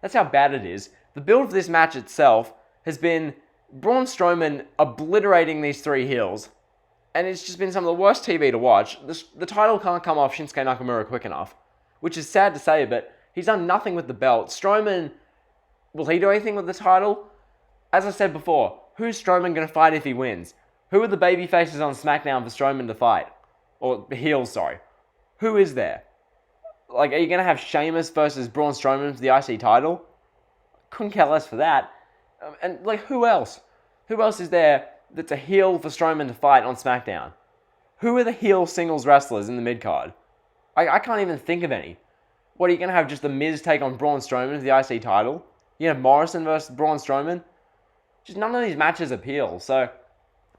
bad it is. The build for this match itself has been Braun Strowman obliterating these 3 heels, and it's just been some of the worst TV to watch. The title can't come off Shinsuke Nakamura quick enough, which is sad to say, but he's done nothing with the belt. Strowman, will he do anything with the title? As I said before, who's Strowman going to fight if he wins? Who are the baby faces on SmackDown for Strowman to fight? Or the heels, sorry. Who is there? Like, are you going to have Sheamus versus Braun Strowman for the IC title? Couldn't care less for that. And, like, who else? Who else is there that's a heel for Strowman to fight on SmackDown? Who are the heel singles wrestlers in the mid-card? I can't even think of any. What, are you going to have just The Miz take on Braun Strowman for the IC title? You have Morrison versus Braun Strowman? Just none of these matches appeal. So,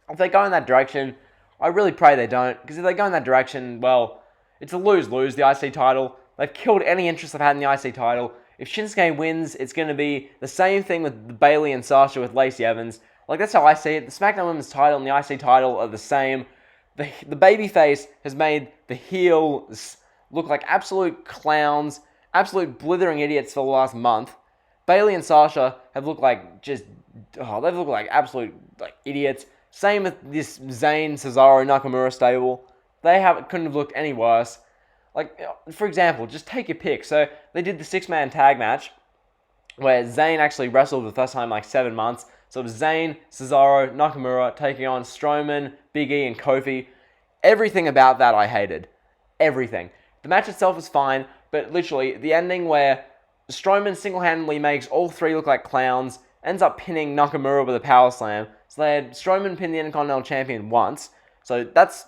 if they go in that direction, I really pray they don't. Because if they go in that direction, well, it's a lose-lose, the IC title. They've killed any interest I've had in the IC title. If Shinsuke wins, it's going to be the same thing with Bayley and Sasha with Lacey Evans. Like, that's how I see it. The SmackDown Women's title and the IC title are the same. The babyface has made the heels look like absolute clowns, absolute blithering idiots for the last month. Bayley and Sasha have looked like they've looked like absolute idiots. Same with this Zayn, Cesaro, Nakamura stable. Couldn't have looked any worse. Like, for example, just take your pick. So, they did the 6-man tag match, where Zayn actually wrestled for the first time in like 7 months. So it was Zayn, Cesaro, Nakamura taking on Strowman, Big E, and Kofi. Everything about that I hated. Everything. The match itself was fine, but literally, the ending where Strowman single-handedly makes all 3 look like clowns, ends up pinning Nakamura with a power slam. So they had Strowman pin the Intercontinental Champion once. So that's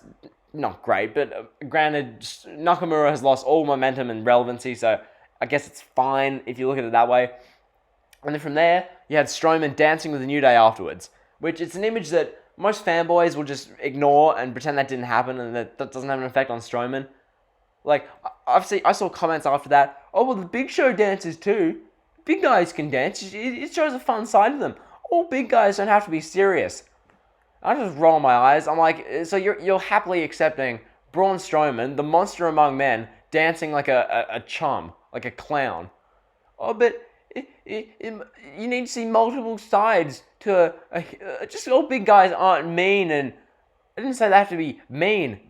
not great, but granted, Nakamura has lost all momentum and relevancy, so I guess it's fine if you look at it that way. And then from there, you had Strowman dancing with the New Day afterwards, which it's an image that most fanboys will just ignore and pretend that didn't happen and that doesn't have an effect on Strowman. Like, I saw comments after that, oh, well, the Big Show dances too. Big guys can dance. It shows a fun side of them. All big guys don't have to be serious. I just roll my eyes. I'm like, so you're happily accepting Braun Strowman, the monster among men, dancing like a chum, like a clown. Oh, but you need to see multiple sides to just all big guys aren't mean, and I didn't say they have to be mean.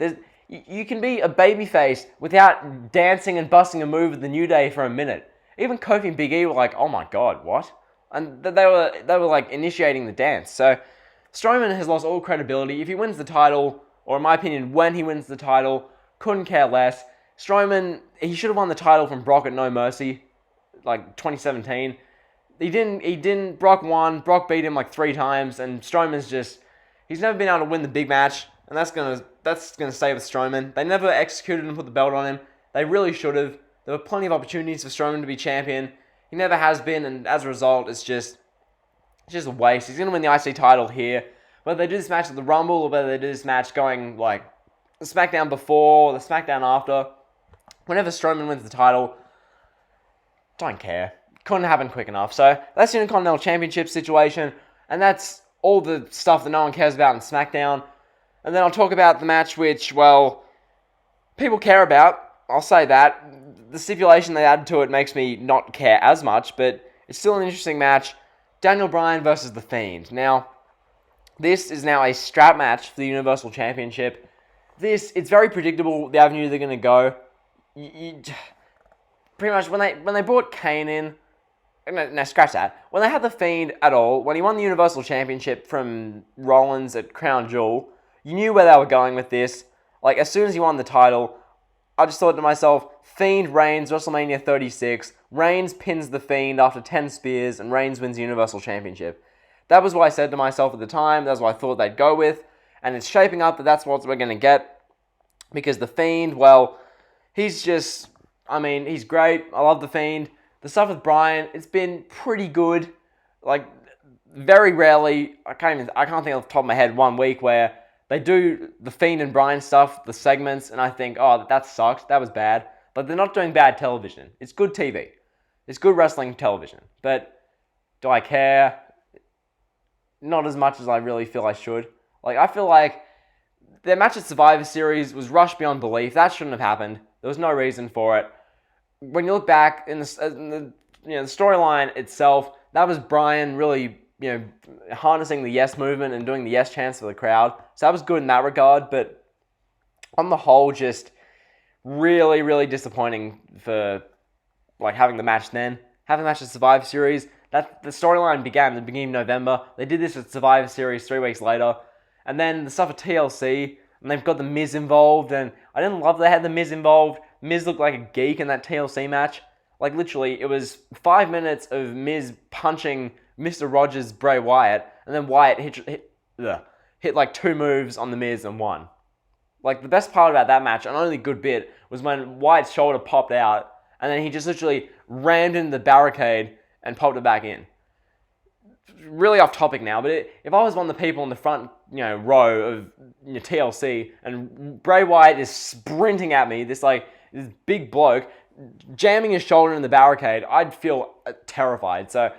You can be a babyface without dancing and busting a move with the New Day for a minute. Even Kofi and Big E were like, oh my god, what? And they were like initiating the dance. So Strowman has lost all credibility. If he wins the title, or in my opinion, when he wins the title, couldn't care less. Strowman, he should have won the title from Brock at No Mercy, like 2017. He didn't. Brock won. Brock beat him like 3 times, and Strowman's he's never been able to win the big match, and that's gonna stay with Strowman. They never executed and put the belt on him. They really should have. There were plenty of opportunities for Strowman to be champion. He never has been, and as a result, it's just a waste. He's going to win the IC title here. Whether they do this match at the Rumble, or whether they do this match going like the SmackDown before, or the SmackDown after, whenever Strowman wins the title, don't care. Couldn't happen quick enough. So that's the Intercontinental Championship situation, and that's all the stuff that no one cares about in SmackDown. And then I'll talk about the match which, well, people care about. I'll say that. The stipulation they added to it makes me not care as much, but it's still an interesting match. Daniel Bryan versus The Fiend. Now, this is now a strap match for the Universal Championship. It's very predictable, the avenue they're going to go. Pretty much, when they brought Kane in, no, scratch that. When they had The Fiend at all, when he won the Universal Championship from Rollins at Crown Jewel, you knew where they were going with this. Like, as soon as he won the title, I just thought to myself, Fiend Reigns, WrestleMania 36, Reigns pins The Fiend after 10 spears, and Reigns wins the Universal Championship. That was what I said to myself at the time, that's what I thought they'd go with, and it's shaping up that that's what we're going to get, because The Fiend, well, he's just, he's great, I love The Fiend. The stuff with Bryan, it's been pretty good, like, very rarely, I can't think off the top of my head one week where they do the Fiend and Bryan stuff, the segments, and I think, oh, that sucked, that was bad. But they're not doing bad television. It's good TV. It's good wrestling television. But do I care? Not as much as I really feel I should. Like, I feel like their match at Survivor Series was rushed beyond belief. That shouldn't have happened. There was no reason for it. When you look back in the storyline itself, that was Bryan really, harnessing the yes movement and doing the yes chants for the crowd. So that was good in that regard, but on the whole, just really, really disappointing for having the match then. Having the match at Survivor Series, that the storyline began at the beginning of November. They did this at Survivor Series 3 weeks later. And then the stuff at TLC, and they've got the Miz involved, and I didn't love they had the Miz involved. Miz looked like a geek in that TLC match. Like, literally, it was 5 minutes of Miz punching Mr. Rogers' Bray Wyatt, and then Wyatt hit like 2 moves on the Miz and won. Like, the best part about that match, and only good bit, was when Wyatt's shoulder popped out, and then he just literally rammed into the barricade and popped it back in. Really off topic now, but if I was one of the people in the front, row of TLC, and Bray Wyatt is sprinting at me, this big bloke, jamming his shoulder in the barricade, I'd feel terrified. So,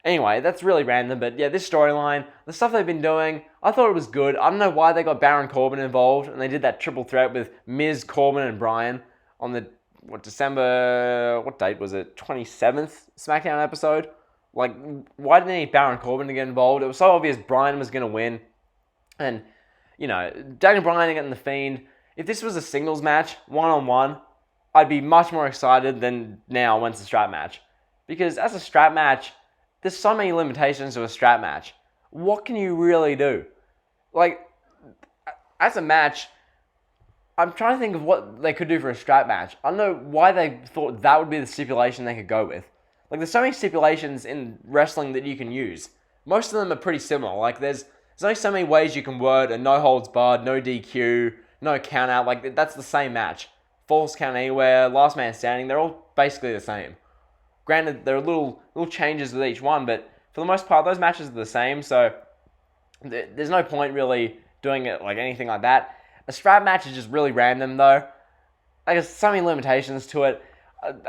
anyway, that's really random, but yeah, this storyline, the stuff they've been doing, I thought it was good. I don't know why they got Baron Corbin involved, and they did that triple threat with Miz, Corbin, and Bryan on the, December, what date was it? 27th Smackdown episode? Like, why didn't they need Baron Corbin to get involved? It was so obvious Bryan was going to win. And, Daniel Bryan getting The Fiend, if this was a singles match, one-on-one, I'd be much more excited than now when it's a strap match. Because as a strap match, there's so many limitations to a strap match. What can you really do? Like, as a match, I'm trying to think of what they could do for a strap match. I don't know why they thought that would be the stipulation they could go with. Like, there's so many stipulations in wrestling that you can use. Most of them are pretty similar. Like, there's only so many ways you can word a no holds barred, no DQ, no count out. Like, that's the same match. Falls count anywhere, last man standing, they're all basically the same. Granted, there are little changes with each one, but for the most part, those matches are the same, so there's no point really doing it like anything like that. A strap match is just really random, though. Like, there's so many limitations to it.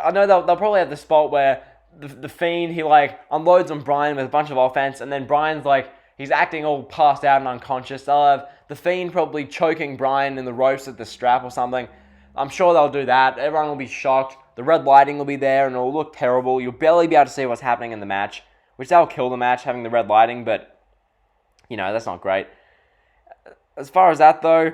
I know they'll probably have the spot where the Fiend, he unloads on Bryan with a bunch of offense, and then Bryan's he's acting all passed out and unconscious. They'll have the Fiend probably choking Bryan in the ropes at the strap or something. I'm sure they'll do that. Everyone will be shocked. The red lighting will be there, and it'll look terrible. You'll barely be able to see what's happening in the match, which that'll kill the match, having the red lighting, but, that's not great. As far as that, though,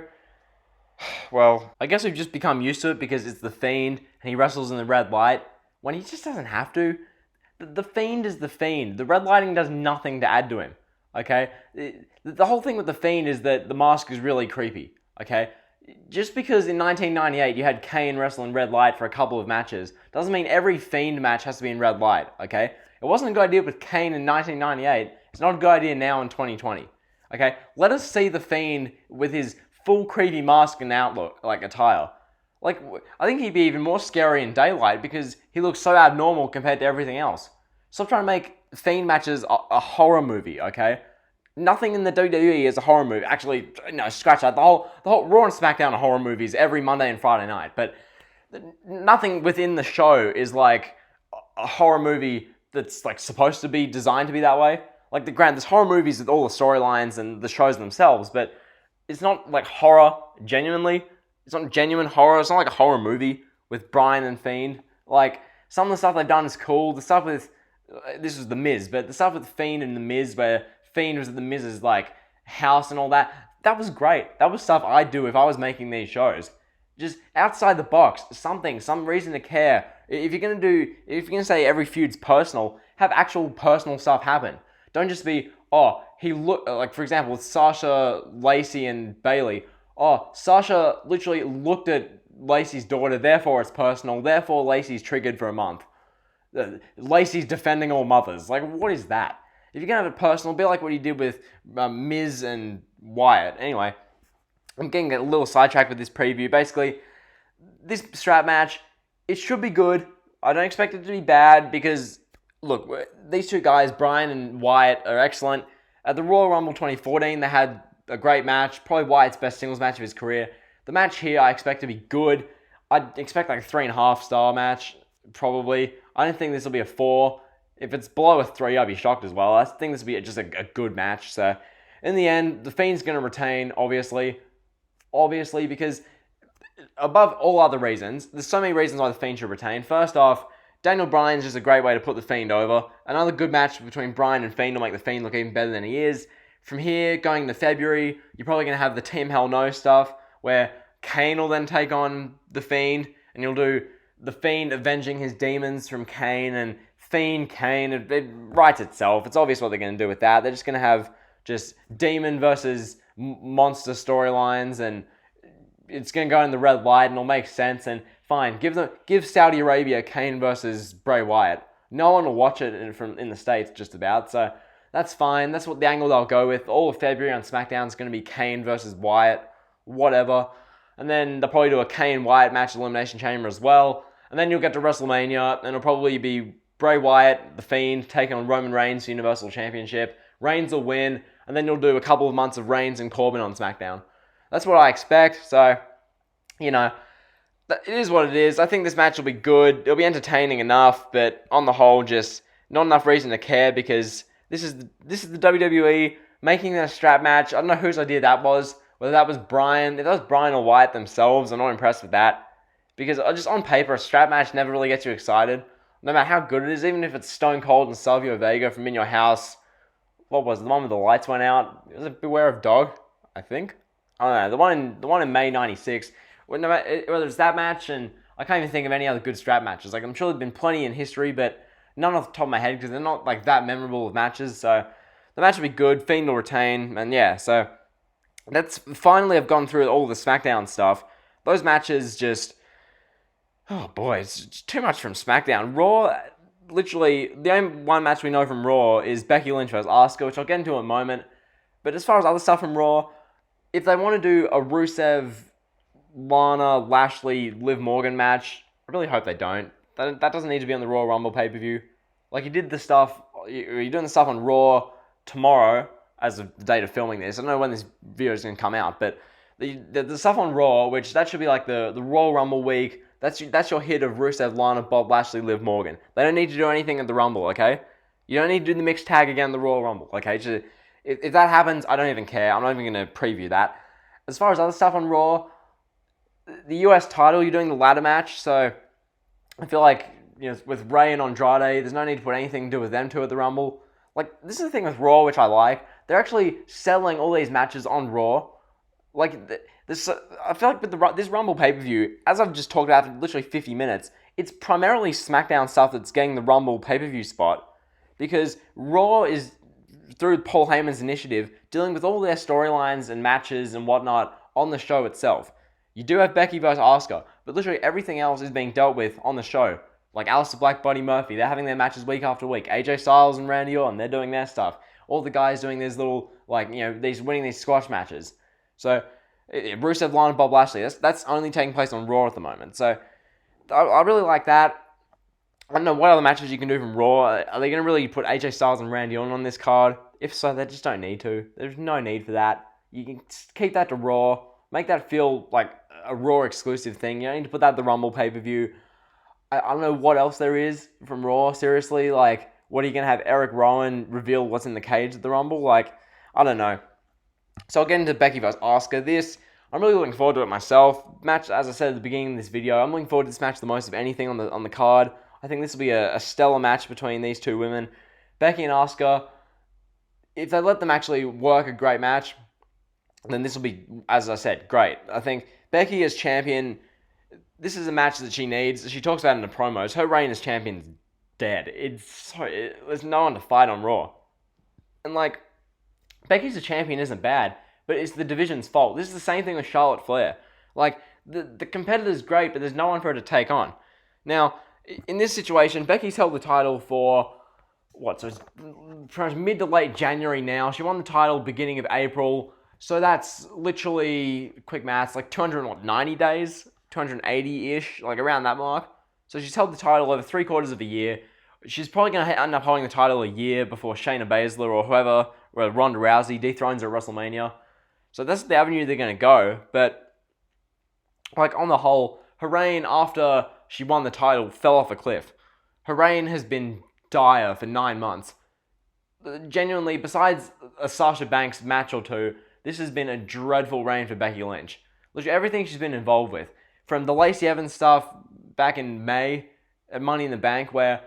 well, I guess we've just become used to it because it's the Fiend, and he wrestles in the red light, when he just doesn't have to. The Fiend is the Fiend. The red lighting does nothing to add to him, okay? The whole thing with the Fiend is that the mask is really creepy, okay? Just because in 1998 you had Kane wrestle in red light for a couple of matches doesn't mean every Fiend match has to be in red light, okay? It wasn't a good idea with Kane in 1998. It's not a good idea now in 2020, okay? Let us see the Fiend with his full creepy mask and outlook, attire. I think he'd be even more scary in daylight because he looks so abnormal compared to everything else. Stop trying to make Fiend matches a horror movie, okay? Nothing in the WWE is a horror movie. Actually, no, scratch that. The whole Raw and SmackDown are horror movies every Monday and Friday night. But nothing within the show is like a horror movie that's supposed to be designed to be that way. There's horror movies with all the storylines and the shows themselves, but it's not horror genuinely. It's not genuine horror. It's not like a horror movie. with Bryan and Fiend. Like, some of the stuff they've done is cool. The stuff with, this was The Miz, but the stuff with Fiend and The Miz, where Fiend was at The Miz's, like, house and all that, that was great. That was stuff I'd do if I was making these shows. Just outside the box, some reason to care. If you're gonna say every feud's personal, have actual personal stuff happen. Don't just be, oh, he looked, like, for example, with Sasha, Lacey, and Bayley. Oh, Sasha literally looked at Lacey's daughter, therefore it's personal, therefore Lacey's triggered for a month. Lacey's defending all mothers. Like, what is that? If you're going to have it personal, be like what he did with Miz and Wyatt. Anyway, I'm getting a little sidetracked with this preview. Basically, this strap match, it should be good. I don't expect it to be bad because, look, these two guys, Bryan and Wyatt, are excellent. At the Royal Rumble 2014, they had a great match. Probably Wyatt's best singles match of his career. The match here, I expect to be good. I'd expect like a 3.5 star match, probably. I don't think this will be a 4. If it's below a 3, I'd be shocked as well. I think this will be just a good match. So, in the end, the Fiend's going to retain, obviously. Obviously, because above all other reasons, there's so many reasons why the Fiend should retain. First off, Daniel Bryan's just a great way to put the Fiend over. Another good match between Bryan and Fiend will make the Fiend look even better than he is. From here, going into February, you're probably going to have the Team Hell No stuff, where Kane will then take on the Fiend, and you'll do the Fiend avenging his demons from Kane, and Fiend, Kane, it writes itself. It's obvious what they're going to do with that. They're just going to have just demon versus monster storylines, and it's going to go in the red light, and it'll make sense, and fine. Give Saudi Arabia Kane versus Bray Wyatt. No one will watch it in the States, just about, so that's fine. That's what the angle they'll go with. All of February on SmackDown is going to be Kane versus Wyatt, whatever. And then they'll probably do a Kane-Wyatt match Elimination Chamber as well. And then you'll get to WrestleMania, and it'll probably be Bray Wyatt, The Fiend, taking on Roman Reigns for Universal Championship. Reigns will win, and then you'll do a couple of months of Reigns and Corbin on SmackDown. That's what I expect, so, you know, it is what it is. I think this match will be good. It'll be entertaining enough, but on the whole, just not enough reason to care because this is the WWE making a strap match. I don't know whose idea that was. Whether that was Bryan, if that was Bryan or Wyatt themselves, I'm not impressed with that. Because just on paper, a strap match never really gets you excited. No matter how good it is, even if it's Stone Cold and Savio Vega from In Your House. What was it? The one where the lights went out? It was a Beware of Dog, I think. I don't know. The one in May 96. Whether it's that match, and I can't even think of any other good strap matches. Like, I'm sure there've been plenty in history, but none off the top of my head because they're not like that memorable of matches. So the match will be good. Fiend will retain, and yeah, so that's finally I've gone through all the SmackDown stuff. Those matches just, oh boy, it's just too much from SmackDown. Raw, literally, the only one match we know from Raw is Becky Lynch vs Asuka, which I'll get into in a moment. But as far as other stuff from Raw, if they want to do a Rusev, Lana, Lashley, Liv Morgan match, I really hope they don't. That doesn't need to be on the Royal Rumble pay-per-view. Like, you're doing the stuff on Raw tomorrow, as of the date of filming this. I don't know when this video is going to come out, but the stuff on Raw, which that should be like the Royal Rumble week, that's your hit of Rusev, Lana, Bob Lashley, Liv Morgan. They don't need to do anything at the Rumble, okay? You don't need to do the mixed tag again at the Royal Rumble, okay? Just, if that happens, I don't even care. I'm not even going to preview that. As far as other stuff on Raw, the US title, you're doing the ladder match, so I feel like, you know, with Rey and Andrade, there's no need to put anything to do with them two at the Rumble. Like, this is the thing with Raw, which I like. They're actually selling all these matches on Raw. Like, this, I feel like with this Rumble pay-per-view, as I've just talked about for literally 50 minutes, it's primarily SmackDown stuff that's getting the Rumble pay-per-view spot. Because Raw is, through Paul Heyman's initiative, dealing with all their storylines and matches and whatnot on the show itself. You do have Becky vs Asuka, but literally everything else is being dealt with on the show. Like Aleister Black, Buddy Murphy, they're having their matches week after week. AJ Styles and Randy Orton, they're doing their stuff. All the guys doing these little, like, you know, winning these squash matches. So, Rusev, Lana, Bob Lashley, that's only taking place on Raw at the moment. So, I really like that. I don't know what other matches you can do from Raw. Are they going to really put AJ Styles and Randy Orton on this card? If so, they just don't need to. There's no need for that. You can keep that to Raw. Make that feel like a Raw exclusive thing. You don't need to put that at the Rumble pay-per-view. I don't know what else there is from Raw, seriously. Like, what are you going to have Eric Rowan reveal what's in the cage at the Rumble? Like, I don't know. So I'll get into Becky vs Asuka. This, I'm really looking forward to it myself. Match, as I said at the beginning of this video, I'm looking forward to this match the most of anything on the card. I think this will be a stellar match between these two women. Becky and Asuka, if they let them actually work a great match, then this will be, as I said, great. I think Becky as champion, this is a match that she needs. She talks about it in the promos. Her reign as champion is dead. There's no one to fight on Raw. And like, Becky's a champion isn't bad, but it's the division's fault. This is the same thing with Charlotte Flair. Like, the competitor's great, but there's no one for her to take on. Now, in this situation, Becky's held the title for, so it's pretty much mid to late January now. She won the title beginning of April, so that's literally, quick maths, like 290 days? 280-ish, like around that mark. So she's held the title over 3/4 of a year. She's probably going to end up holding the title a year before Shayna Baszler or whoever, or Ronda Rousey dethrones her at WrestleMania. So that's the avenue they're going to go. But, like, on the whole, her reign after she won the title fell off a cliff. Her reign has been dire for 9 months. Genuinely, besides a Sasha Banks match or two, this has been a dreadful reign for Becky Lynch. Literally everything she's been involved with. From the Lacey Evans stuff back in May at Money in the Bank, where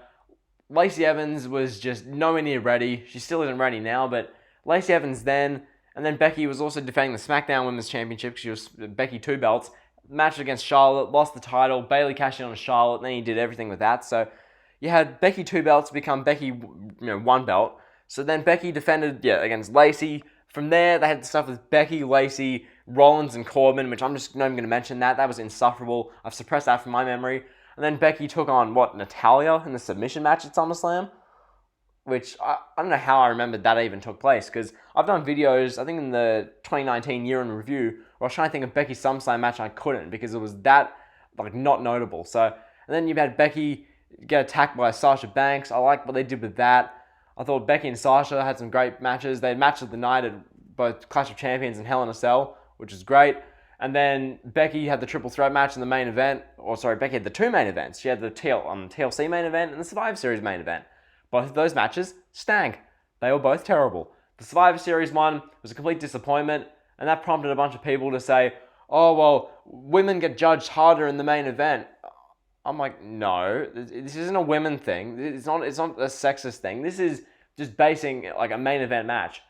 Lacey Evans was just nowhere near ready. She still isn't ready now, but Lacey Evans then, and then Becky was also defending the Smackdown Women's Championship. She was Becky 2 belts. Match against Charlotte, lost the title. Bayley cashed in on Charlotte, and then he did everything with that. So you had Becky 2 belts become Becky 1 belt. So then Becky defended against Lacey. From there, they had the stuff with Becky, Lacey, Rollins, and Corbin, which I'm just not even going to mention that. That was insufferable. I've suppressed that from my memory. And then Becky took on, Natalya in the submission match at SummerSlam? Which, I don't know how I remembered that even took place, because I've done videos, I think in the 2019 year in review, where I was trying to think of Becky's SummerSlam match, and I couldn't, because it was that, not notable. So, and then you had Becky get attacked by Sasha Banks. I like what they did with that. I thought Becky and Sasha had some great matches. They had match of the night at both Clash of Champions and Hell in a Cell, which is great. And then Becky had the triple threat match in the main event. Becky had the 2 main events. She had the TLC main event and the Survivor Series main event. Both of those matches stank. They were both terrible. The Survivor Series one was a complete disappointment, and that prompted a bunch of people to say, oh, well, women get judged harder in the main event. I'm like, no, this isn't a women thing. It's not a sexist thing. This is just basing a main event match.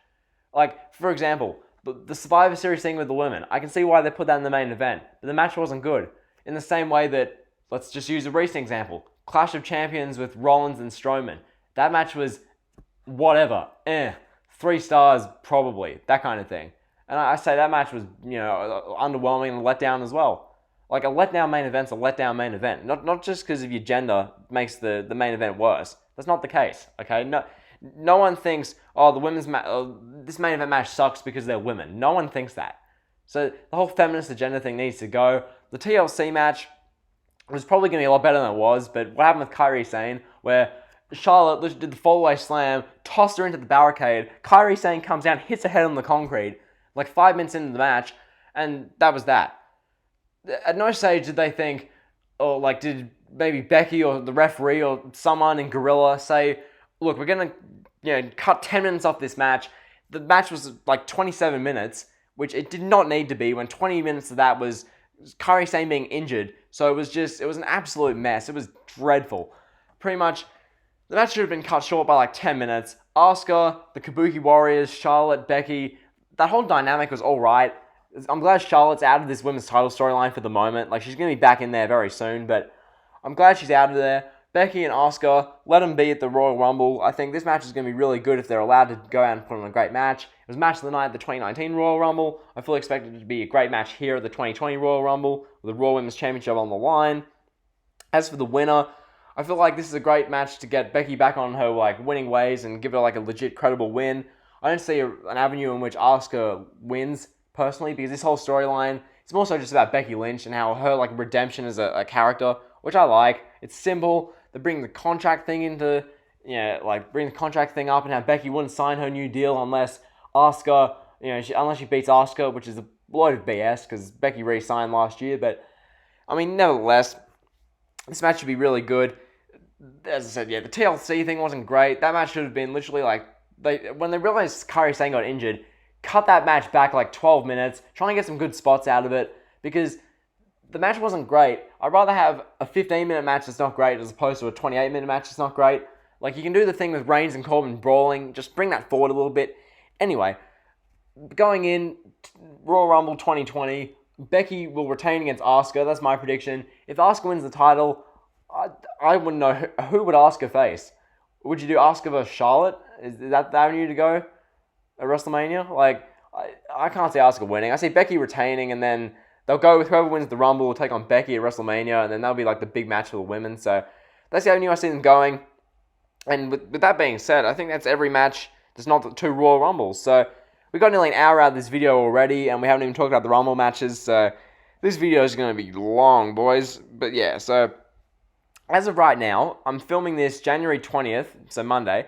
Like, for example, the Survivor Series thing with the women. I can see why they put that in the main event, but the match wasn't good. In the same way that, let's just use a recent example, Clash of Champions with Rollins and Strowman. That match was whatever. 3 stars probably. That kind of thing. And I say that match was, underwhelming and let down as well. Like, a letdown main event's a letdown main event. Not just because of your gender makes the main event worse. That's not the case, okay? No one thinks, oh, this main event match sucks because they're women. No one thinks that. So the whole feminist agenda thing needs to go. The TLC match was probably going to be a lot better than it was, but what happened with Kairi Sane, where Charlotte literally did the fallaway slam, tossed her into the barricade, Kairi Sane comes down, hits her head on the concrete, 5 minutes into the match, and that was that. At no stage did they think, or did maybe Becky or the referee or someone in Gorilla say, look, we're going to cut 10 minutes off this match. The match was 27 minutes, which it did not need to be when 20 minutes of that was Kairi Sane being injured. So it was an absolute mess. It was dreadful. Pretty much, the match should have been cut short by 10 minutes. Asuka, the Kabuki Warriors, Charlotte, Becky, that whole dynamic was alright. I'm glad Charlotte's out of this women's title storyline for the moment. She's going to be back in there very soon, but I'm glad she's out of there. Becky and Asuka, let them be at the Royal Rumble. I think this match is going to be really good if they're allowed to go out and put on a great match. It was match of the night at the 2019 Royal Rumble. I fully expect it to be a great match here at the 2020 Royal Rumble with the Raw Women's Championship on the line. As for the winner, I feel like this is a great match to get Becky back on her winning ways and give her a legit credible win. I don't see an avenue in which Asuka wins personally, because this whole storyline, it's more so just about Becky Lynch and how her redemption as a character, which I like. It's simple. They bring the contract thing into, bring the contract thing up, and how Becky wouldn't sign her new deal unless Asuka, unless she beats Asuka, which is a load of BS because Becky re-signed last year. But I mean, nevertheless, this match should be really good. As I said, the TLC thing wasn't great. That match should have been literally when they realized Kairi Sane got injured, cut that match back like 12 minutes, try and get some good spots out of it, because the match wasn't great. I'd rather have a 15-minute match that's not great as opposed to a 28-minute match that's not great. Like, you can do the thing with Reigns and Corbin brawling, just bring that forward a little bit. Anyway, going in, Royal Rumble 2020, Becky will retain against Asuka. That's my prediction. If Asuka wins the title, I wouldn't know who would Asuka face. Would you do Asuka vs Charlotte? Is that the avenue to go at WrestleMania? Like, I can't see Asuka winning. I see Becky retaining, and then they'll go with whoever wins the Rumble will take on Becky at WrestleMania, and then that'll be like the big match for the women. So that's the avenue I see them going. And with that being said, I think that's every match. There's not the 2 Royal Rumbles. So we got nearly an hour out of this video already, and we haven't even talked about the Rumble matches. So this video is going to be long, boys. But yeah, so as of right now, I'm filming this January 20th, so Monday.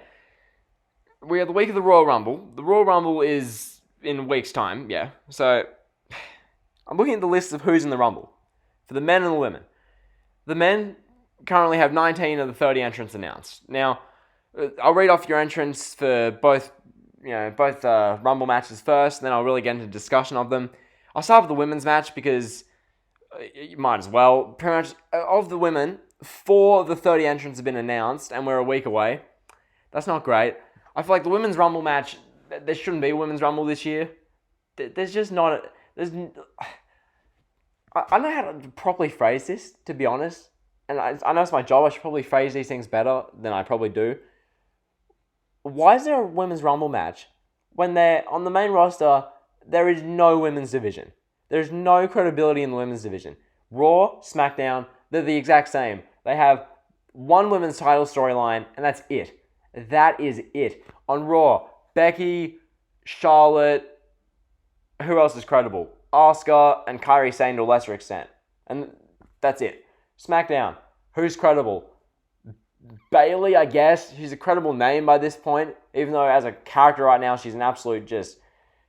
We are the week of the Royal Rumble. The Royal Rumble is in a week's time, yeah. So I'm looking at the list of who's in the Rumble for the men and the women. The men currently have 19 of the 30 entrants announced. Now, I'll read off your entrants for both Rumble matches first, and then I'll really get into discussion of them. I'll start with the women's match because you might as well. Pretty much of the women, 4 of the 30 entrants have been announced, and we're a week away. That's not great. I feel like the women's Rumble match, there shouldn't be a women's Rumble this year. There's just not... I don't know how to properly phrase this, to be honest. And I know it's my job. I should probably phrase these things better than I probably do. Why is there a women's Rumble match when they're on the main roster? There is no women's division. There's no credibility in the women's division. Raw, SmackDown, they're the exact same. They have one women's title storyline, and that's it. That is it. On Raw, Becky, Charlotte, who else is credible? Asuka and Kairi Sane to a lesser extent. And that's it. SmackDown, who's credible? Bayley, I guess. She's a credible name by this point, even though as a character right now, she's an absolute just...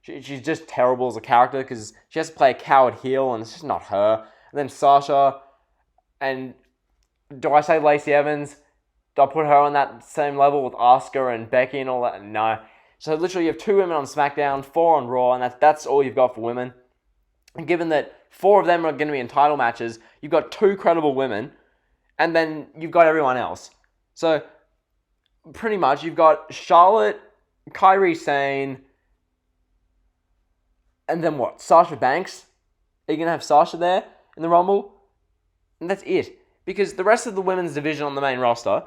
She's just terrible as a character because she has to play a coward heel, and it's just not her. And then Sasha, and do I say Lacey Evans? Do I put her on that same level with Asuka and Becky and all that? No. So literally you have 2 women on SmackDown, 4 on Raw, and that's all you've got for women. And given that 4 of them are going to be in title matches, you've got 2 credible women, and then you've got everyone else. So pretty much you've got Charlotte, Kairi Sane, and then what? Sasha Banks? Are you going to have Sasha there in the Rumble? And that's it. Because the rest of the women's division on the main roster,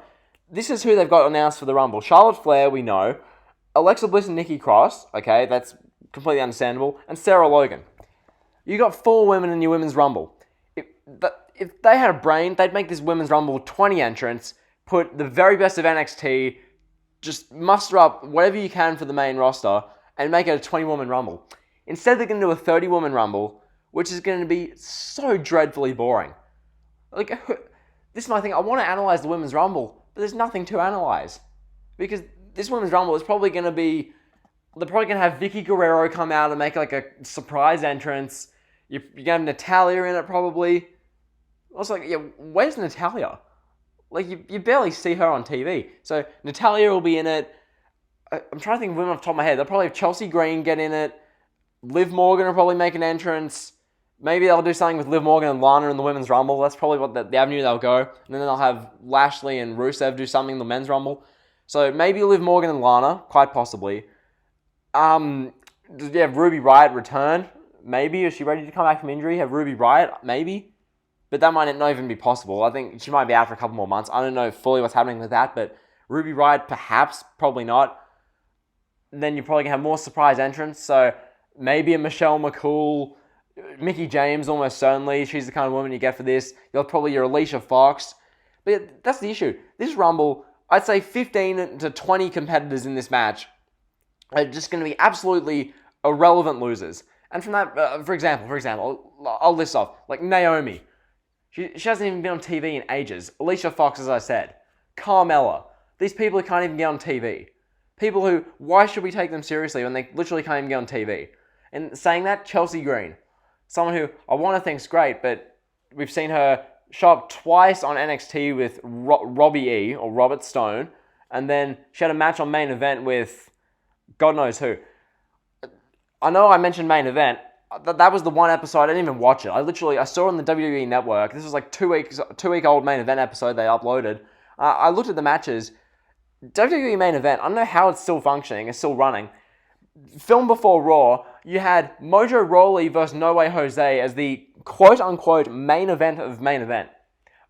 this is who they've got announced for the Rumble. Charlotte Flair, we know. Alexa Bliss and Nikki Cross. Okay, that's completely understandable. And Sarah Logan. You got 4 women in your women's Rumble. If they had a brain, they'd make this women's Rumble 20 entrants, put the very best of NXT, just muster up whatever you can for the main roster, and make it a 20-woman Rumble. Instead, they're going to do a 30-woman Rumble, which is going to be so dreadfully boring. Like, this is my thing. I want to analyze the Women's Rumble, but there's nothing to analyze. Because this Women's Rumble is probably going to be... They're probably going to have Vicky Guerrero come out and make like a surprise entrance. You're going to have Natalya in it, probably. I was like, yeah, where's Natalya? Like, you barely see her on TV. So, Natalya will be in it. I'm trying to think of women off the top of my head. They'll probably have Chelsea Green get in it. Liv Morgan will probably make an entrance. Maybe they'll do something with Liv Morgan and Lana in the Women's Rumble. That's probably what the avenue they'll go. And then they'll have Lashley and Rusev do something in the Men's Rumble. So maybe Liv Morgan and Lana, quite possibly. Does you have Ruby Riott return? Maybe. Is she ready to come back from injury? Have Ruby Riott? Maybe. But that might not even be possible. I think she might be out for a couple more months. I don't know fully what's happening with that, but Ruby Riott, perhaps, probably not. Then you're probably going to have more surprise entrants. So maybe a Michelle McCool, Mickie James, almost certainly. She's the kind of woman you get for this. You'll have probably your Alicia Fox. But yeah, that's the issue. This Rumble, I'd say 15 to 20 competitors in this match are just going to be absolutely irrelevant losers. And from that, for example, I'll list off, like Naomi. She hasn't even been on TV in ages. Alicia Fox, as I said. Carmella. These people who can't even get on TV. People who, why should we take them seriously when they literally can't even get on TV? And saying that, Chelsea Green. Someone who I want to think's great, but we've seen her show up twice on NXT with Robbie E, or Robert Stone, and then she had a match on main event with God knows who. I know I mentioned main event. That was the one episode, I didn't even watch it. I saw it on the WWE Network. This was like 2 week old main event episode they uploaded. I looked at the matches. WWE main event, I don't know how it's still functioning, it's still running. Filmed before Raw, you had Mojo Rawley versus No Way Jose as the quote-unquote main event of main event.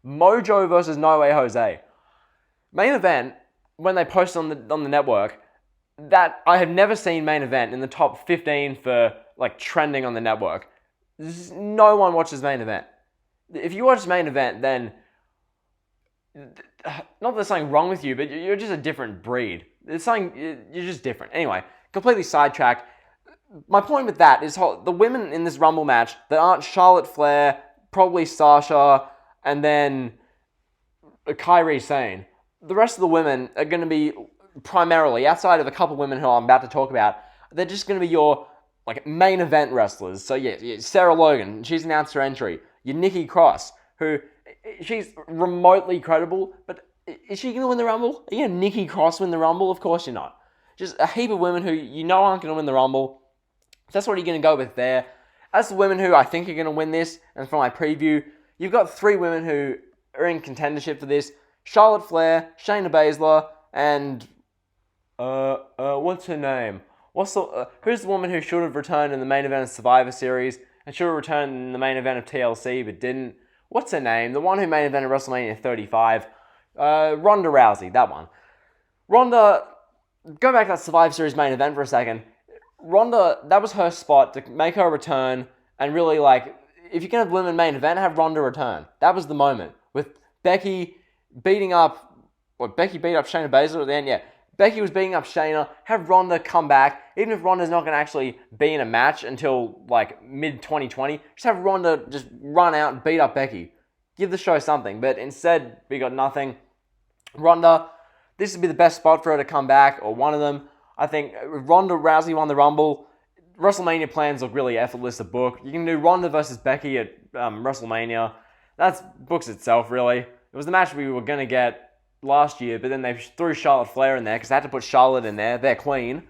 Mojo versus No Way Jose. Main event, when they posted on the network, that I have never seen main event in the top 15 for like trending on the network. No one watches main event. If you watch main event, then not that there's something wrong with you, but you're just a different breed. You're just different. Anyway, completely sidetracked. My point with that is the women in this Rumble match that aren't Charlotte Flair, probably Sasha, and then Kairi Sane. The rest of the women are going to be primarily, outside of a couple women who I'm about to talk about, they're just going to be your like main event wrestlers. So yeah, Sarah Logan, she's announced her entry. Your Nikki Cross, who she's remotely credible, but is she going to win the Rumble? Are you going to Nikki Cross win the Rumble? Of course you're not. Just a heap of women who you know aren't going to win the Rumble. That's what you're going to go with there. As the women who I think are going to win this, and for my preview, you've got 3 women who are in contendership for this. Charlotte Flair, Shayna Baszler, and what's her name? Who's the woman who should have returned in the main event of Survivor Series and should have returned in the main event of TLC but didn't? What's her name? The one who main evented WrestleMania 35. Ronda Rousey, that one. Ronda, go back to that Survivor Series main event for a second. Ronda, that was her spot to make her return and really like, if you're going to have women main event, have Ronda return. That was the moment with Becky beating up, Becky beat up Shayna Baszler at the end, yeah. Becky was beating up Shayna, have Ronda come back, even if Ronda's not going to actually be in a match until like mid-2020, just have Ronda just run out and beat up Becky. Give the show something, but instead we got nothing. Ronda, this would be the best spot for her to come back, or one of them. I think Ronda Rousey won the Rumble. WrestleMania plans look really effortless to book. You can do Ronda versus Becky at WrestleMania. That's books itself, really. It was the match we were going to get last year, but then they threw Charlotte Flair in there because they had to put Charlotte in there, their queen.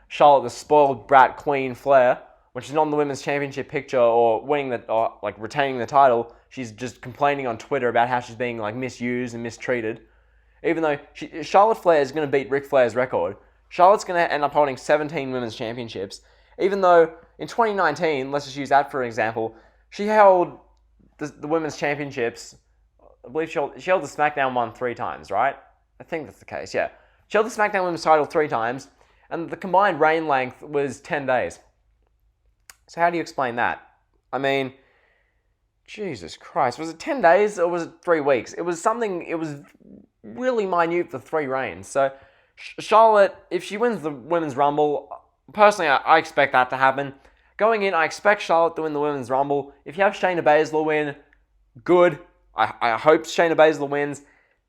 Charlotte, the spoiled brat queen Flair, when she's not in the women's championship picture or retaining the title, she's just complaining on Twitter about how she's being like misused and mistreated. Even though Charlotte Flair is going to beat Ric Flair's record, Charlotte's going to end up holding 17 women's championships. Even though in 2019, let's just use that for an example, she held the women's championships. I believe she held the Smackdown one 3 times, right? I think that's the case, yeah. She held the Smackdown Women's title 3 times, and the combined reign length was 10 days. So how do you explain that? I mean, Jesus Christ, was it 10 days or was it 3 weeks? It was really minute for 3 reigns. So Charlotte, if she wins the Women's Rumble, personally, I expect that to happen. Going in, I expect Charlotte to win the Women's Rumble. If you have Shayna Baszler win, good. I hope Shayna Baszler wins.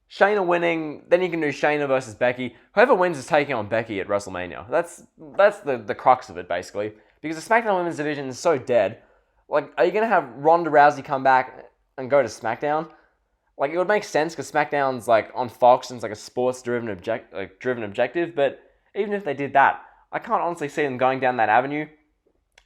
Shayna winning, then you can do Shayna versus Becky. Whoever wins is taking on Becky at WrestleMania. That's the crux of it, basically. Because the SmackDown Women's division is so dead. Like, are you going to have Ronda Rousey come back and go to SmackDown? Like, it would make sense because SmackDown's like on Fox and it's like a sports-driven objective. But even if they did that, I can't honestly see them going down that avenue.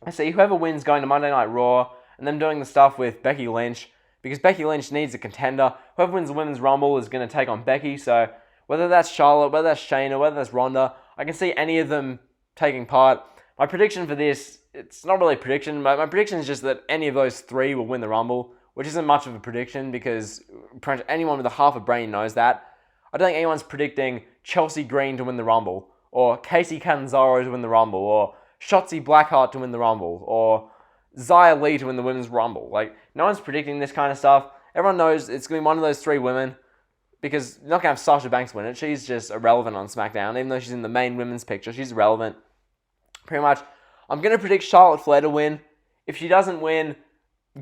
I see whoever wins going to Monday Night Raw and them doing the stuff with Becky Lynch. Because Becky Lynch needs a contender. Whoever wins the Women's Rumble is going to take on Becky. So whether that's Charlotte, whether that's Shayna, whether that's Ronda, I can see any of them taking part. My prediction for this, it's not really a prediction. My prediction is just that any of those 3 will win the Rumble, which isn't much of a prediction because anyone with a half a brain knows that. I don't think anyone's predicting Chelsea Green to win the Rumble, or Casey Catanzaro to win the Rumble, or Shotzi Blackheart to win the Rumble, or Xia Li to win the Women's Rumble. Like, no one's predicting this kind of stuff. Everyone knows it's going to be one of those 3 women because you're not going to have Sasha Banks win it. She's just irrelevant on SmackDown. Even though she's in the main women's picture, she's irrelevant. Pretty much, I'm going to predict Charlotte Flair to win. If she doesn't win,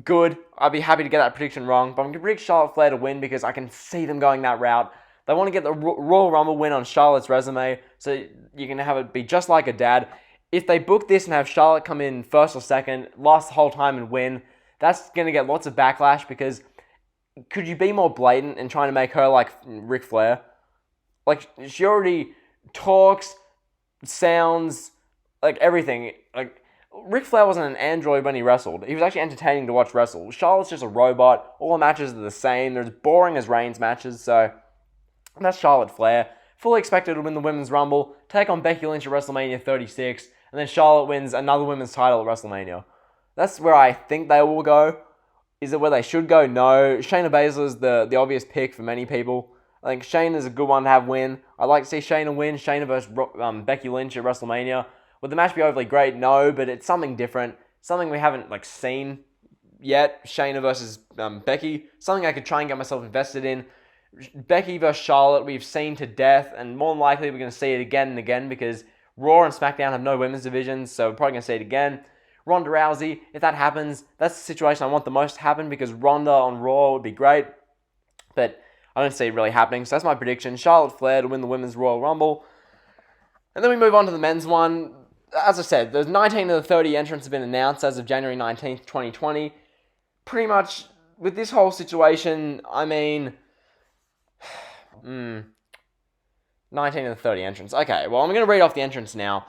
good. I'd be happy to get that prediction wrong. But I'm going to predict Charlotte Flair to win because I can see them going that route. They want to get the Royal Rumble win on Charlotte's resume so you can have it be just like a dad. If they book this and have Charlotte come in first or second, last the whole time and win, that's going to get lots of backlash because could you be more blatant in trying to make her like Ric Flair? Like, she already talks, sounds, like everything. Like Ric Flair wasn't an android when he wrestled. He was actually entertaining to watch wrestle. Charlotte's just a robot. All the matches are the same. They're as boring as Reigns matches, so that's Charlotte Flair. Fully expected to win the Women's Rumble, take on Becky Lynch at WrestleMania 36, and then Charlotte wins another women's title at WrestleMania. That's where I think they will go. Is it where they should go? No. Shayna Baszler is the obvious pick for many people. I think Shayna's a good one to have win. I'd like to see Shayna win. Shayna versus Becky Lynch at WrestleMania. Would the match be overly great? No, but it's something different. Something we haven't seen yet. Shayna versus Becky. Something I could try and get myself invested in. Becky versus Charlotte, we've seen to death, and more than likely we're going to see it again and again because Raw and SmackDown have no women's divisions, so we're probably going to see it again. Ronda Rousey, if that happens, that's the situation I want the most to happen because Ronda on Raw would be great, but I don't see it really happening, so that's my prediction. Charlotte Flair to win the Women's Royal Rumble. And then we move on to the men's one. As I said, there's 19 of the 30 entrants have been announced as of January 19th, 2020. Pretty much, with this whole situation, 19 of the 30 entrants. Okay, well, I'm going to read off the entrants now.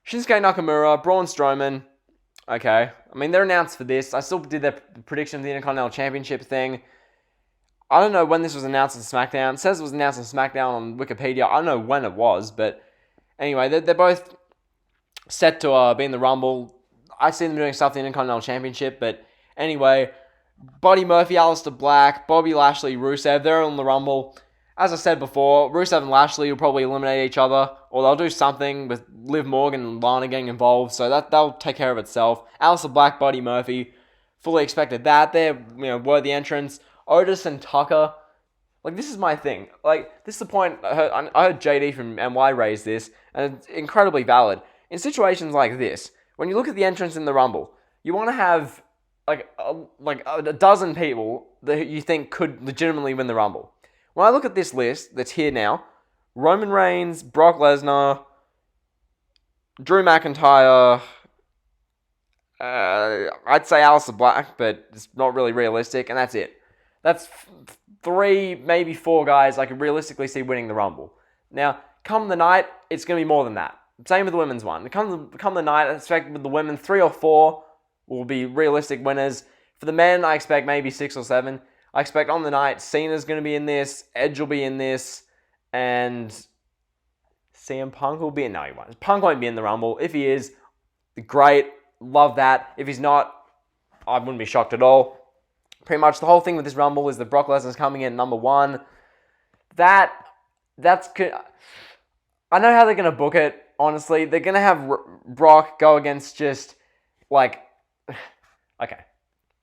Shinsuke Nakamura, Braun Strowman. Okay, they're announced for this. I still did their prediction of the Intercontinental Championship thing. I don't know when this was announced on SmackDown. It says it was announced on SmackDown on Wikipedia. I don't know when it was, but anyway, they're both set to be in the Rumble. I see them doing stuff in the Intercontinental Championship, but anyway, Buddy Murphy, Aleister Black, Bobby Lashley, Rusev, they're in the Rumble. As I said before, Rusev and Lashley will probably eliminate each other, or they'll do something with Liv Morgan and Lana getting involved, so that'll take care of itself. Aleister Black, Buddy Murphy, fully expected that. They're worthy entrants. Otis and Tucker, this is my thing. This is the point. I heard JD from NY raise this, and it's incredibly valid. In situations like this, when you look at the entrants in the Rumble, you want to have a dozen people that you think could legitimately win the Rumble. When I look at this list that's here now, Roman Reigns, Brock Lesnar, Drew McIntyre, I'd say Aleister Black, but it's not really realistic, and that's it. That's 3, maybe 4 guys I could realistically see winning the Rumble. Now, come the night, it's going to be more than that. Same with the women's one. Come the night, I expect with the women, 3 or 4 will be realistic winners. For the men, I expect maybe 6 or 7. I expect on the night, Cena's going to be in this, Edge will be in this, and CM Punk will be in. No, he won't. Punk won't be in the Rumble. If he is, great. Love that. If he's not, I wouldn't be shocked at all. Pretty much the whole thing with this Rumble is that Brock Lesnar's coming in at number 1. That's good. I know how they're going to book it, honestly. They're going to have Brock go against just, okay.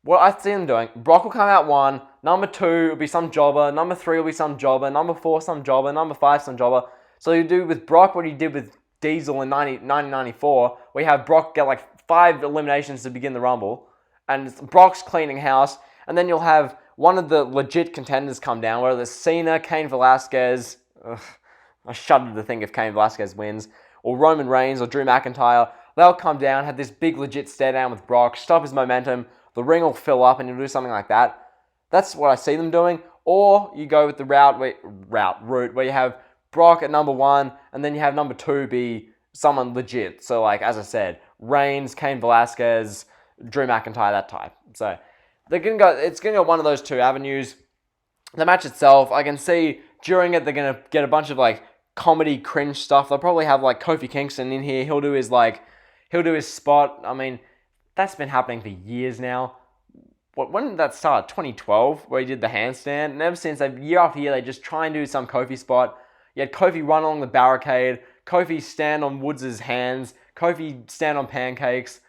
What I see them doing, Brock will come out 1, number 2 will be some jobber, number 3 will be some jobber, number 4 some jobber, number 5 some jobber. So you do with Brock what he did with Diesel in 1994, where you have Brock get 5 eliminations to begin the Rumble, and Brock's cleaning house, and then you'll have one of the legit contenders come down, whether it's Cena, Cain Velasquez, I shudder to think if Cain Velasquez wins, or Roman Reigns or Drew McIntyre. They'll come down, have this big legit stare down with Brock, stop his momentum, the ring will fill up and you'll do something like that. That's what I see them doing. Or you go with the route where you have Brock at number 1 and then you have number 2 be someone legit. So as I said, Reigns, Cain Velasquez, Drew McIntyre, that type. So it's gonna go one of those 2 avenues. The match itself, I can see during it they're gonna get a bunch of comedy cringe stuff. They'll probably have Kofi Kingston in here. He'll do his spot. That's been happening for years now. When did that start? 2012, where he did the handstand. And ever since, year after year, they just try and do some Kofi spot. You had Kofi run along the barricade. Kofi stand on Woods' hands. Kofi stand on pancakes.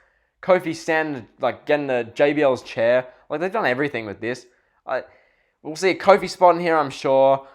Kofi stand, getting the JBL's chair. They've done everything with this. We'll see a Kofi spot in here, I'm sure.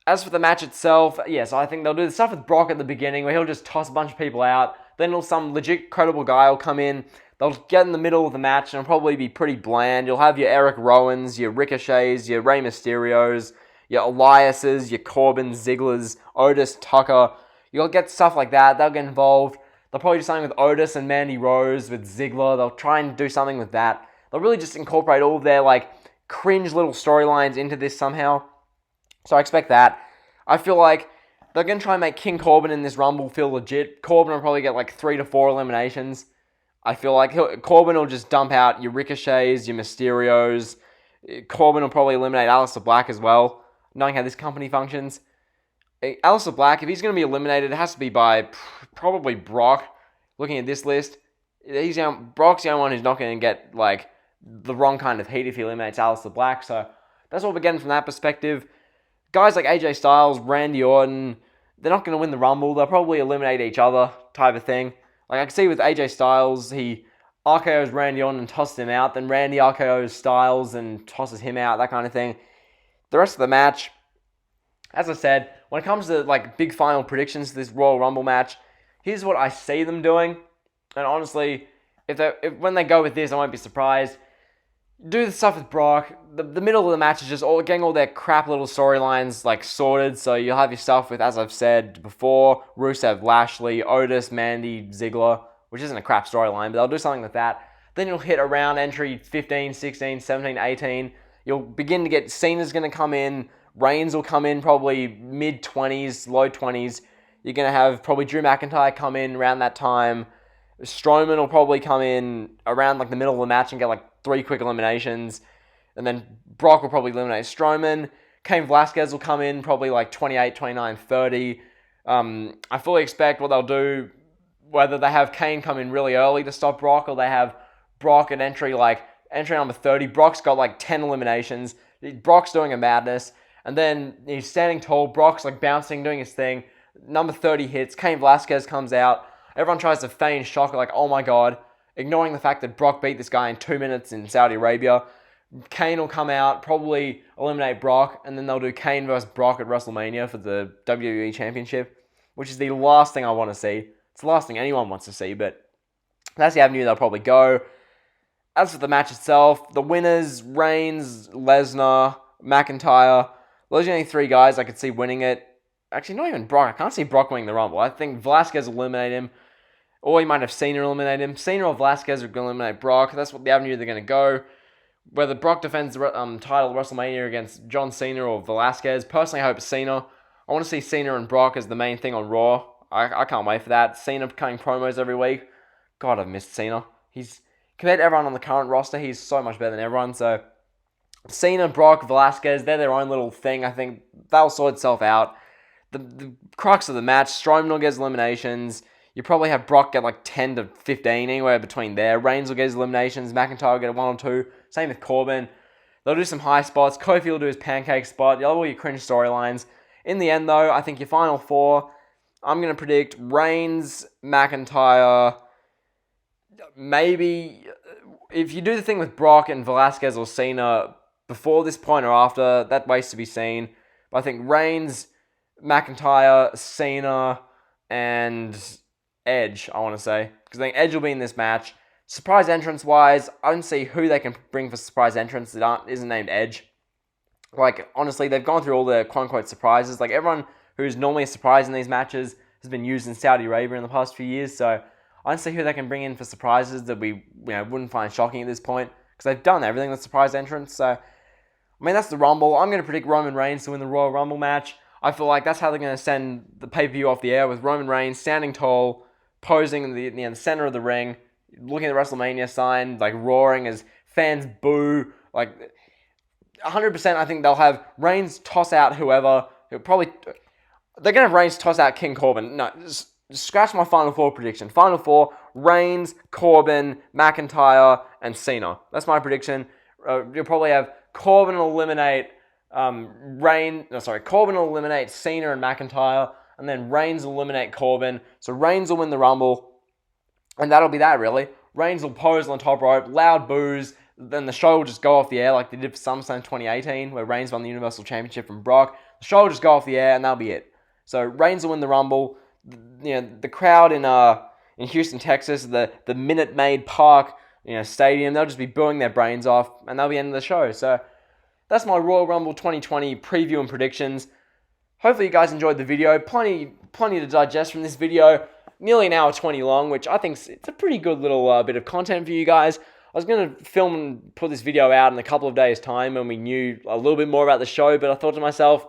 As for the match itself, yes, I think they'll do the stuff with Brock at the beginning, where he'll just toss a bunch of people out. Then some legit credible guy will come in. They'll get in the middle of the match and it'll probably be pretty bland. You'll have your Eric Rowans, your Ricochets, your Rey Mysterios, your Eliases, your Corbin, Zigglers, Otis, Tucker. You'll get stuff like that. They'll get involved. They'll probably do something with Otis and Mandy Rose, with Ziggler. They'll try and do something with that. They'll really just incorporate all of their cringe little storylines into this somehow. So I expect that. I feel like they're going to try and make King Corbin in this Rumble feel legit. Corbin will probably get 3 to 4 eliminations. I feel like Corbin will just dump out your Ricochets, your Mysterios. Corbin will probably eliminate Aleister Black as well, knowing how this company functions. Aleister Black, if he's going to be eliminated, it has to be by probably Brock. Looking at this list, Brock's the only one who's not going to get like the wrong kind of heat if he eliminates Aleister Black. So that's what we're getting from that perspective. Guys like AJ Styles, Randy Orton, they're not going to win the Rumble. They'll probably eliminate each other type of thing. Like I can see with AJ Styles, he RKO's Randy Orton and tosses him out. Then Randy RKO's Styles and tosses him out, that kind of thing. The rest of the match, as I said, when it comes to like big final predictions for this Royal Rumble match, here's what I see them doing. And honestly, if when they go with this, I won't be surprised. Do the stuff with Brock. The middle of the match is just getting all their crap little storylines like sorted. So you'll have your stuff with, as I've said before, Rusev, Lashley, Otis, Mandy, Ziggler, which isn't a crap storyline, but they'll do something with that. Then you'll hit around entry 15, 16, 17, 18. You'll begin to get Cena's going to come in. Reigns will come in probably mid-20s, low 20s. You're going to have probably Drew McIntyre come in around that time. Strowman will probably come in around like the middle of the match and get like 3 quick eliminations. And then Brock will probably eliminate Strowman. Cain Velasquez will come in probably like 28, 29, 30. I fully expect what they'll do, whether they have Kane come in really early to stop Brock or they have Brock at entry number 30. Brock's got like 10 eliminations. Brock's doing a madness. And then he's standing tall. Brock's like bouncing, doing his thing. Number 30 hits. Cain Velasquez comes out. Everyone tries to feign shock, like, oh my god. Ignoring the fact that Brock beat this guy in 2 minutes in Saudi Arabia. Kane will come out, probably eliminate Brock. And then they'll do Kane versus Brock at WrestleMania for the WWE Championship. Which is the last thing I want to see. It's the last thing anyone wants to see. But that's the avenue they'll probably go. As for the match itself, the winners, Reigns, Lesnar, McIntyre. Those are the only 3 guys I could see winning it. Actually, not even Brock. I can't see Brock winning the Rumble. I think Velasquez will eliminate him. Or he might have Cena eliminate him. Cena or Velasquez are going to eliminate Brock. That's what the avenue they're going to go. Whether Brock defends the title at WrestleMania against John Cena or Velasquez. Personally, I hope it's Cena. I want to see Cena and Brock as the main thing on Raw. I can't wait for that. Cena cutting promos every week. God, I've missed Cena. Compared to everyone on the current roster, he's so much better than everyone. So Cena, Brock, Velasquez, they're their own little thing. I think they'll sort itself out. The crux of the match, Strowman will get his eliminations. You probably have Brock get like 10 to 15, anywhere between there. Reigns will get his eliminations. McIntyre will get 1 or 2. Same with Corbin. They'll do some high spots. Kofi will do his pancake spot. You'll have all your cringe storylines. In the end, though, I think your final 4, I'm going to predict Reigns, McIntyre, maybe, if you do the thing with Brock and Velasquez or Cena before this point or after, that waits to be seen. But I think Reigns, McIntyre, Cena, and Edge, I want to say. Because I think Edge will be in this match. Surprise entrance-wise, I don't see who they can bring for surprise entrance that isn't named Edge. Like, honestly, they've gone through all the quote-unquote surprises. Like, everyone who's normally a surprise in these matches has been used in Saudi Arabia in the past few years. So, I don't see who they can bring in for surprises that we wouldn't find shocking at this point. Because they've done everything with surprise entrance. So, I mean, that's the Rumble. I'm going to predict Roman Reigns to win the Royal Rumble match. I feel like that's how they're going to send the pay-per-view off the air, with Roman Reigns standing tall, posing in the center of the ring, looking at the WrestleMania sign, like roaring as fans boo. Like, 100% I think they'll have Reigns toss out whoever. They're going to have Reigns toss out King Corbin. No, just scratch my Final 4 prediction. Final 4, Reigns, Corbin, McIntyre, and Cena. That's my prediction. You'll probably have Corbin will eliminate Corbin will eliminate Cena and McIntyre, and then Reigns will eliminate Corbin. So Reigns will win the Rumble, and that'll be that, really. Reigns will pose on top rope, loud boos, then the show will just go off the air like they did for SummerSlam 2018, where Reigns won the Universal Championship from Brock. The show will just go off the air, and that'll be it. So Reigns will win the Rumble. The crowd in Houston, Texas, the Minute Maid Park stadium, they'll just be booing their brains off, and that'll be the end of the show. So that's my Royal Rumble 2020 preview and predictions. Hopefully you guys enjoyed the video. Plenty to digest from this video. Nearly an hour 20 long, which I think it's a pretty good little bit of content for you guys. I was going to film and put this video out in a couple of days' time when we knew a little bit more about the show, but I thought to myself,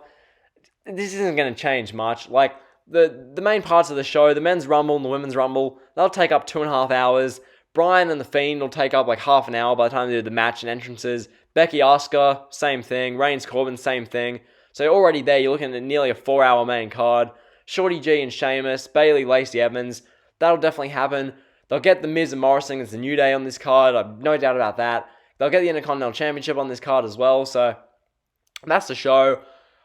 this isn't going to change much. Like, the main parts of the show, the men's rumble and the women's rumble, they'll take up 2.5 hours. Bryan and the Fiend will take up like half an hour by the time they do the match and entrances. Becky Asuka, same thing. Reigns Corbin, same thing. So already there, you're looking at nearly a 4-hour main card. Shorty G and Sheamus, Bayley, Lacey Evans, that'll definitely happen. They'll get the Miz and Morrison as the New Day on this card. I've no doubt about that. They'll get the Intercontinental Championship on this card as well. So that's the show.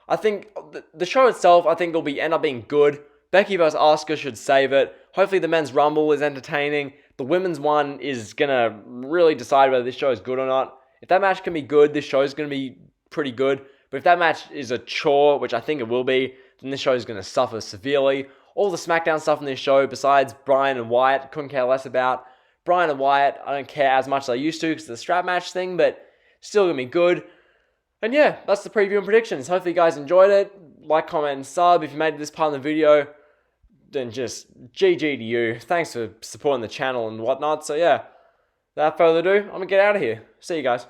I think the show itself, I think, will end up being good. Becky vs. Asuka should save it. Hopefully the men's rumble is entertaining. The women's one is going to really decide whether this show is good or not. If that match can be good, this show is going to be pretty good. But if that match is a chore, which I think it will be, then this show is going to suffer severely. All the Smackdown stuff in this show, besides Bryan and Wyatt, couldn't care less about. Bryan and Wyatt, I don't care as much as I used to because of the strap match thing, but still going to be good. And yeah, that's the preview and predictions. Hopefully you guys enjoyed it. Like, comment, and sub. If you made it this part of the video, then just GG to you. Thanks for supporting the channel and whatnot. So yeah, without further ado, I'm going to get out of here. See you guys.